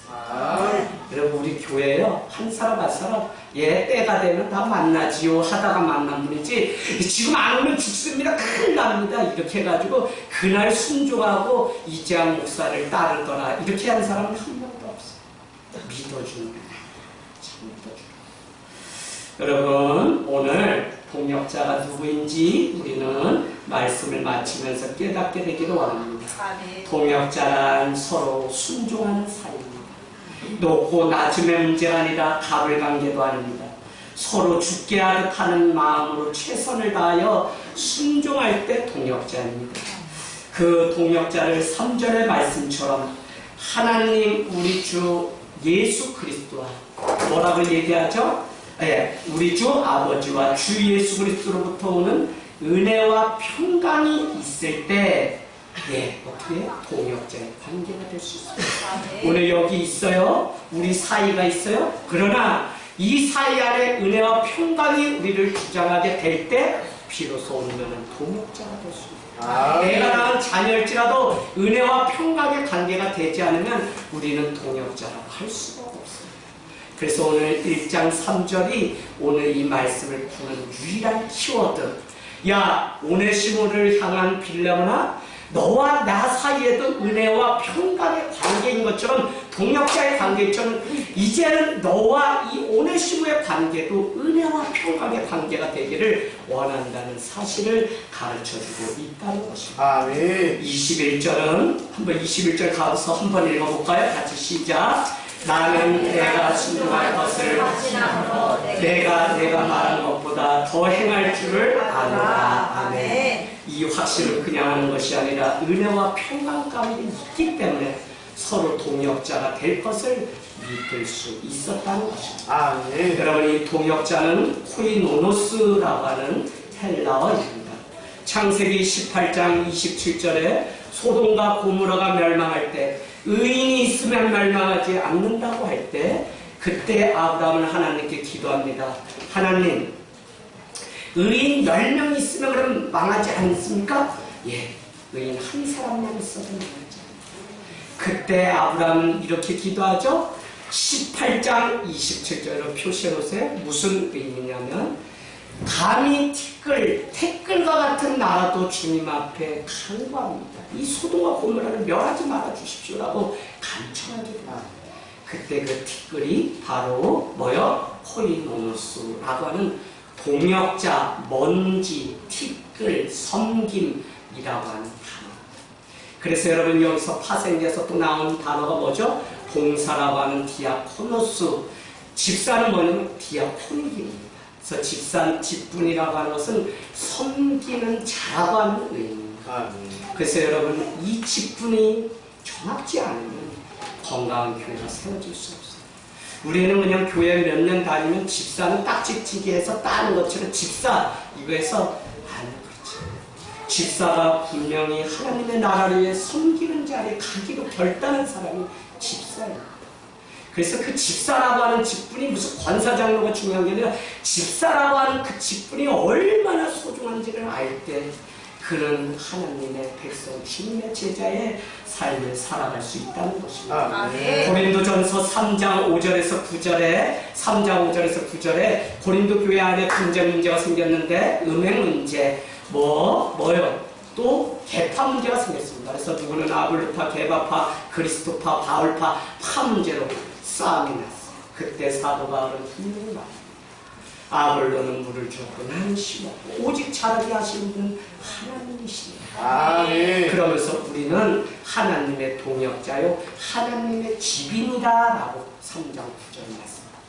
Speaker 1: 돌아와요. 여러분, 우리 교회요, 한 사람 한 사람, 때가 되면 다 만나지요 하다가 만난 분이지, 지금 안 오면 죽습니다, 큰일 납니다, 이렇게 해가지고 그날 순종하고 이재학 목사를 따르더라 이렇게 한 사람은 한 명도 없어요. 믿어주는 거예요. 참 믿어주는 거예요. 여러분, 오늘 동역자가 누구인지 우리는 말씀을 마치면서 깨닫게 되기를 원합니다. 동역자란 서로 순종하는 사이입니다. 높고 낮음의 문제가 아니라 가불관계도 아닙니다. 서로 죽게 하듯 하는 마음으로 최선을 다하여 순종할 때 동역자입니다. 그 동역자를 3절의 말씀처럼 하나님 우리 주 예수 그리스도와 뭐라고 얘기하죠? 우리 주 아버지와 주 예수 그리스도로부터 오는 은혜와 평강이 있을 때 어떻게 동역자의 관계가 될 수 있어요. 오늘 여기 있어요. 우리 사이가 있어요. 그러나 이 사이 안에 은혜와 평강이 우리를 주장하게 될 때 비로소 우리는 동역자가 될 수 있어요. 내가 낳은 자녀일지라도 은혜와 평강의 관계가 되지 않으면 우리는 동역자라고 할 수가 없어요. 그래서 오늘 1장 3절이 오늘 이 말씀을 푸는 유일한 키워드. 야, 오네시모를 향한 빌레몬아, 너와 나 사이에도 은혜와 평강의 관계인 것처럼, 동역자의 관계처럼 이제는 너와 이 오네시모의 관계도 은혜와 평강의 관계가 되기를 원한다는 사실을 가르쳐주고 있다는 것입니다. 21절은 한번 21절 가서 한번 읽어볼까요? 같이 시작. 나는 내가 순종할 것을 내가 말한 것보다 더 행할 줄을 아노라. 아멘. 이 확신을 그냥 하는 것이 아니라 은혜와 평강 가운데 있기 때문에 서로 동역자가 될 것을 믿을 수 있었다는 것입니다. 여러분, 이 동역자는 코이노노스라고 하는 헬라어입니다. 창세기 18장 27절에 소돔과 고모라가 멸망할 때 의인이 있으면 멸망하지 않는다고 할 때, 그때 아브라함은 하나님께 기도합니다. 하나님, 의인 10명 있으면 그럼 망하지 않습니까? 의인 한 사람만 있어도 망하지 않습니다. 그때 아브라함은 이렇게 기도하죠. 18장 27절로 표시해 놓으세요. 무슨 의인이냐면 감히 태끌과 같은 나라도 주님 앞에 간구합니다. 이 소돔과 고모라를 멸하지 말아 주십시오라고 간청하게 됩니다. 그때 그 티끌이 바로 뭐요? 코이노노스라고 하는 동역자, 먼지, 티끌, 섬김이라고 하는 단어. 그래서 여러분 여기서 파생돼서 또 나온 단어가 뭐죠? 봉사라고 하는 디아코노스. 집사는 뭐냐면 디아코닉입니다. 그래서 직분이라고 하는 것은 섬기는 자라고 하는 의미입니다. 그래서 여러분 이 직분이 정확지 않으면 건강한 교회가 세워질 수 없어요. 우리는 그냥 교회 몇 년 다니면 집사는 딱지치기해서 따는 것처럼 집사 이거에서 안 그렇지. 집사가 분명히 하나님의 나라를 위해 섬기는 자리에 가기로 결단한 사람이 집사예요. 그래서 그 집사라고 하는 직분이 무슨 권사장로가 중요한 게 아니라 집사라고 하는 그 직분이 얼마나 소중한지를 알 때 그는 하나님의 백성, 주님의 제자의 삶을 살아갈 수 있다는 것입니다. 고린도전서 3장 5절에서 9절에 고린도 교회 안에 분쟁 문제가 생겼는데 음행 문제, 뭐요? 또 개파 문제가 생겼습니다. 그래서 누구는 아볼로파, 게바파, 그리스도파, 바울파, 파 문제로 싸움이 났어요. 그때 사도 바울은 분명히 말합니다. 아볼로는 물을 줬고 나는 심었고 오직 자라게 하시는 분은 하나님이시다. 그러면서 우리는 하나님의 동역자요 하나님의 집인이다라고 3장 9절 말씀합니다.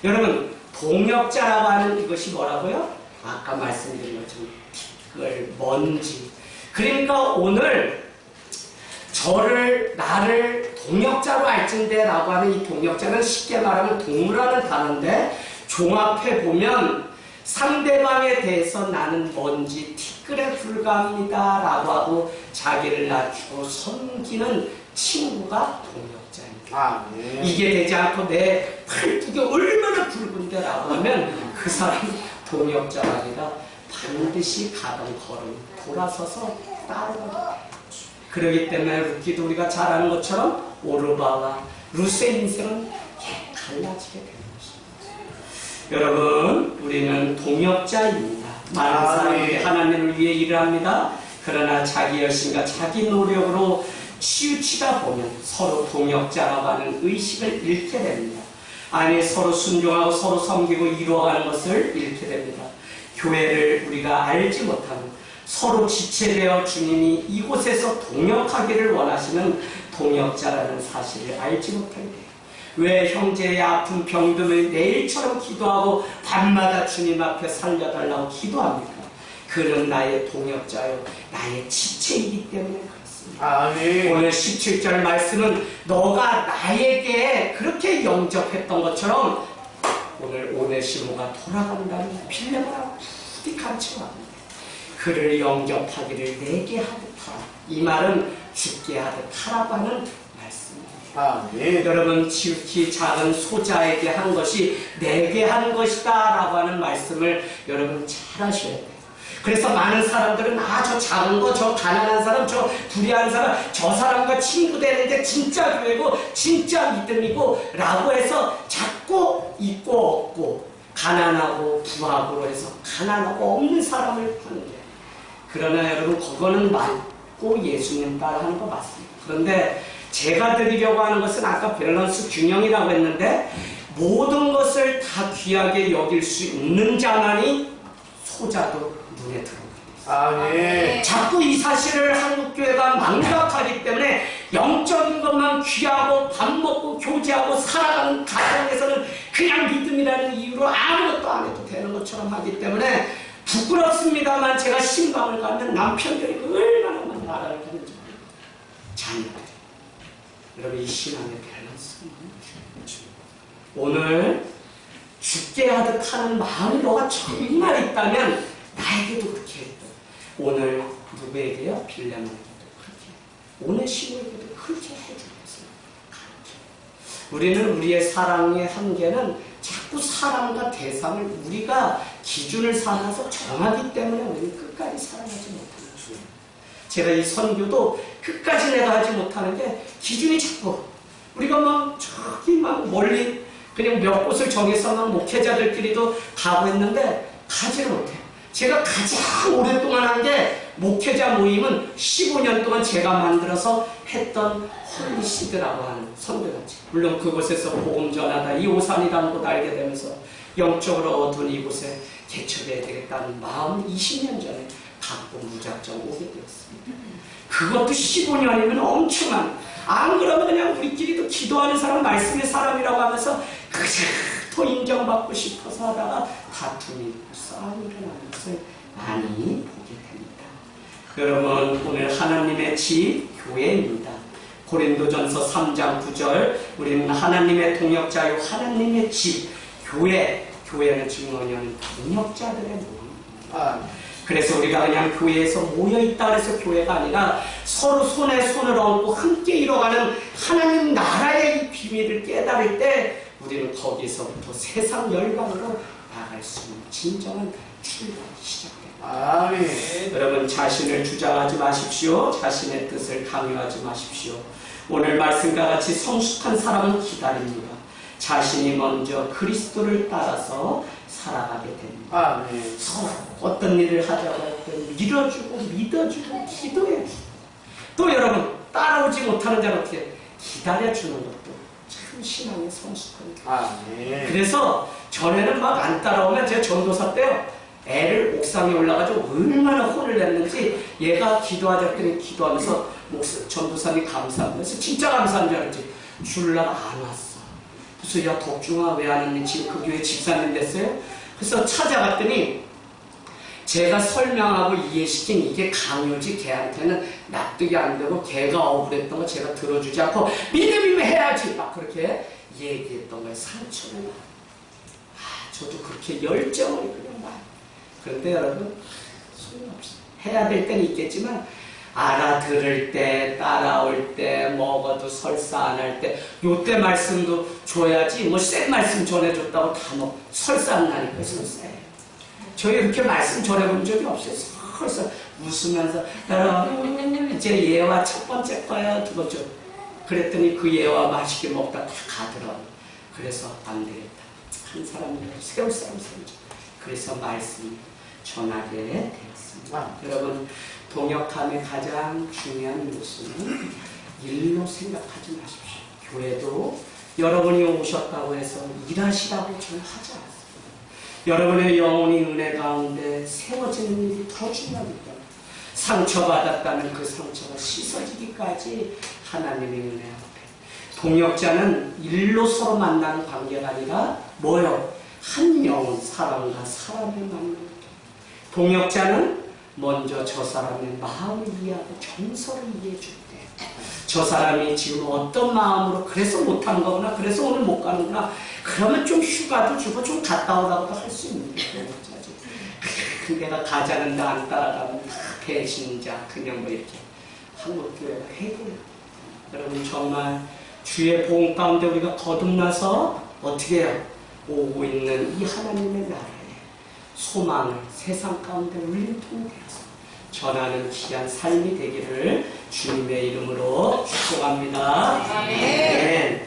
Speaker 1: 여러분 동역자라고 하는 이것이 뭐라고요? 아까 말씀드린 것처럼 티끌, 먼지. 그러니까 오늘 나를 동역자로 알진대 라고 하는 이 동역자는 쉽게 말하면 동무라는 단어인데 종합해 보면 상대방에 대해서 나는 먼지, 티끌에 불과합니다 라고 하고 자기를 낮추고 섬기는 친구가 동역자입니다. 이게 되지 않고 내 팔뚝이 얼마나 붉은데 라고 하면 그 사람이 동역자가 아니라 반드시 가던 걸음 돌아서서 따라가게. 그러기 때문에 루키도 우리가 잘 아는 것처럼 오르바와 루스의 인생은 갈라지게 됩니다. 여러분 우리는 동역자입니다. 많은 사람들이 하나님을 위해 일을 합니다. 그러나 자기 열심과 자기 노력으로 치우치다 보면 서로 동역자라고 하는 의식을 잃게 됩니다. 아니 서로 순종하고 서로 섬기고 이루어가는 것을 잃게 됩니다. 교회를 우리가 알지 못하는 서로 지체되어 주님이 이곳에서 동역하기를 원하시는 동역자라는 사실을 알지 못하게 돼요. 왜 형제의 아픈 병듦을 내일처럼 기도하고 밤마다 주님 앞에 살려달라고 기도합니까? 그는 나의 동역자요 나의 지체이기 때문에 그렇습니다. 오늘 17절 말씀은 너가 나에게 그렇게 영접했던 것처럼 오늘 오네시모가 돌아간다는 빌레몬하고 부디 가르쳐갑니다. 그를 영접하기를 내게 하듯 하라. 이 말은 죽게 하듯 하라고 하는 말씀입니다. 여러분 지극히 작은 소자에게 한 것이 내게 한 것이다 라고 하는 말씀을 여러분 잘 하셔야 돼요. 그래서 많은 사람들은 저 작은 거, 저 가난한 사람, 저 불의한 사람, 저 사람과 친구 되는데 진짜 교회고 진짜 믿음이고 라고 해서 자꾸 있고 없고 가난하고 부하고 해서 가난하고 없는 사람을 하는데 그러나 여러분 그거는 맞고 예수님 따라하는 거 맞습니다. 그런데 제가 드리려고 하는 것은 아까 밸런스 균형이라고 했는데 모든 것을 다 귀하게 여길 수 있는 자만이 소자도 눈에 들어옵니다. 자꾸 이 사실을 한국교회가 망각하기 때문에 영적인 것만 귀하고 밥 먹고 교제하고 살아가는 가정에서는 그냥 믿음이라는 이유로 아무것도 안 해도 되는 것처럼 하기 때문에 부끄럽습니다만 제가 신방을 가면 남편들이 얼마나 많이 나라를 하는지 자녀들이 여러분 이 신앙의 밸런스는 오늘 죽게 하듯 하는 마음이 너가 정말 있다면 나에게도 그렇게 했다. 오늘 누구에게요? 빌레몬에게도 그렇게 오네시모에게도 그렇게 해주겠어요. 우리는 우리의 사랑의 한계는 자꾸 사랑과 대상을 우리가 기준을 삼아서 정하기 때문에 우리는 끝까지 사랑하지 못하는 거예요. 제가 이 선교도 끝까지 내가 하지 못하는 게 기준이 자꾸 우리가 저기 멀리 그냥 몇 곳을 정해서 목회자들끼리도 가고 했는데 가지를 못해요. 제가 가장 오랫동안 한 게 목회자 모임은 15년 동안 제가 만들어서 했던 홀리시드라고 하는 선교단체. 물론 그곳에서 복음 전하다 이 오산이라는 곳 알게 되면서 영적으로 어두운 이곳에 개척해야 되겠다는 마음 20년 전에 갖고 무작정 오게 되었습니다. 그것도 15년이면 엄청난, 안 그러면 그냥 우리끼리도 기도하는 사람, 말씀의 사람이라고 하면서 그저 더 인정받고 싶어서 하다가 다툼이, 싸움이 일어나는 것을 많이 보게 됩니다. 여러분, 오늘 하나님의 집, 교회입니다. 고린도전서 3장 9절, 우리는 하나님의 동역자요 하나님의 집, 교회는 지금 뭐냐면 동역자들의 모임입니다. 그래서 우리가 그냥 교회에서 모여있다 그래서 교회가 아니라 서로 손에 손을 얹고 함께 이뤄가는 하나님 나라의 이 비밀을 깨달을 때 우리는 거기서부터 세상 열방으로 나갈 수 있는 진정한 출발이 시작됩니다.
Speaker 2: 아멘.
Speaker 1: 여러분, 자신을 주장하지 마십시오. 자신의 뜻을 강요하지 마십시오. 오늘 말씀과 같이 성숙한 사람은 기다립니다. 자신이 먼저 그리스도를 따라서 살아가게 됩니다.
Speaker 2: 아멘.
Speaker 1: 서로 어떤 일을 하자고 할 때 밀어주고 믿어주고 기도해주고, 또 여러분 따라오지 못하는 자는 어떻게 기다려주는 것도 참 신앙의 성숙한 것.
Speaker 2: 아멘.
Speaker 1: 그래서 전에는 막 안 따라오면 제가 전도사 때요, 애를 옥상에 올라가지고 얼마나 혼을 냈는지, 얘가 기도하자더니 기도하면서 전도사님이 감사하면서 진짜 감사한 줄 알았지. 주일날 안 왔어. 그래서 야 덕중아 왜 안 왔니? 지금 그 교회 집사님 됐어요? 그래서 찾아갔더니 제가 설명하고 이해시킨 이게 강요지, 걔한테는 납득이 안 되고 걔가 억울했던 거 제가 들어주지 않고 믿음이면 해야지 막 그렇게 얘기했던 거예요. 상처를. 저도 그렇게 열정을 그냥 막. 그런데 여러분, 소용없어요. 해야 될 때는 있겠지만 알아들을 때, 따라올 때, 먹어도 설사 안 할 때, 요때 말씀도 줘야지, 뭐 센 말씀 전해줬다고 다 설사 안 나니까 설사해요. 저희 이렇게 말씀 전해본 적이 없어요. 설사 웃으면서, 여러분, 이제 예화 첫 번째 거야, 두 번째. 그랬더니 그 예화 맛있게 먹다 다 가더라고요. 그래서 안 되겠다. 한 사람이 세울 사람 세우죠. 그래서 말씀 전하게 되었습니다. 여러분, 동역함의 가장 중요한 요소는 일로 생각하지 마십시오. 교회도 여러분이 오셨다고 해서 일하시라고 저는 하지 않습니다. 여러분의 영혼이 은혜 가운데 세워지는 일이 더 중요합니다. 상처받았다는 그 상처가 씻어지기까지 하나님의 은혜 앞에. 동역자는 일로 서로 만나는 관계가 아니라 뭐요? 한 영혼, 사람과 사람을 만나는 것. 동역자는 먼저 저 사람의 마음을 이해하고 정서를 이해해 줄 때, 저 사람이 지금 어떤 마음으로 그래서 못한 거구나, 그래서 오늘 못 가는구나, 그러면 좀 휴가도 주고 좀 갔다 오라고도 할 수 있는 거죠. 내가 가자는데 안 따라가면 배신자, 그냥 뭐 이렇게 한국교회가 해결해요. 여러분, 정말 주의 복음 가운데 우리가 거듭나서 어떻게 해요? 오고 있는 이 하나님의 나라에 소망을 세상 가운데 울림통이 되어서 전하는 귀한 삶이 되기를 주님의 이름으로 축복합니다. 아멘.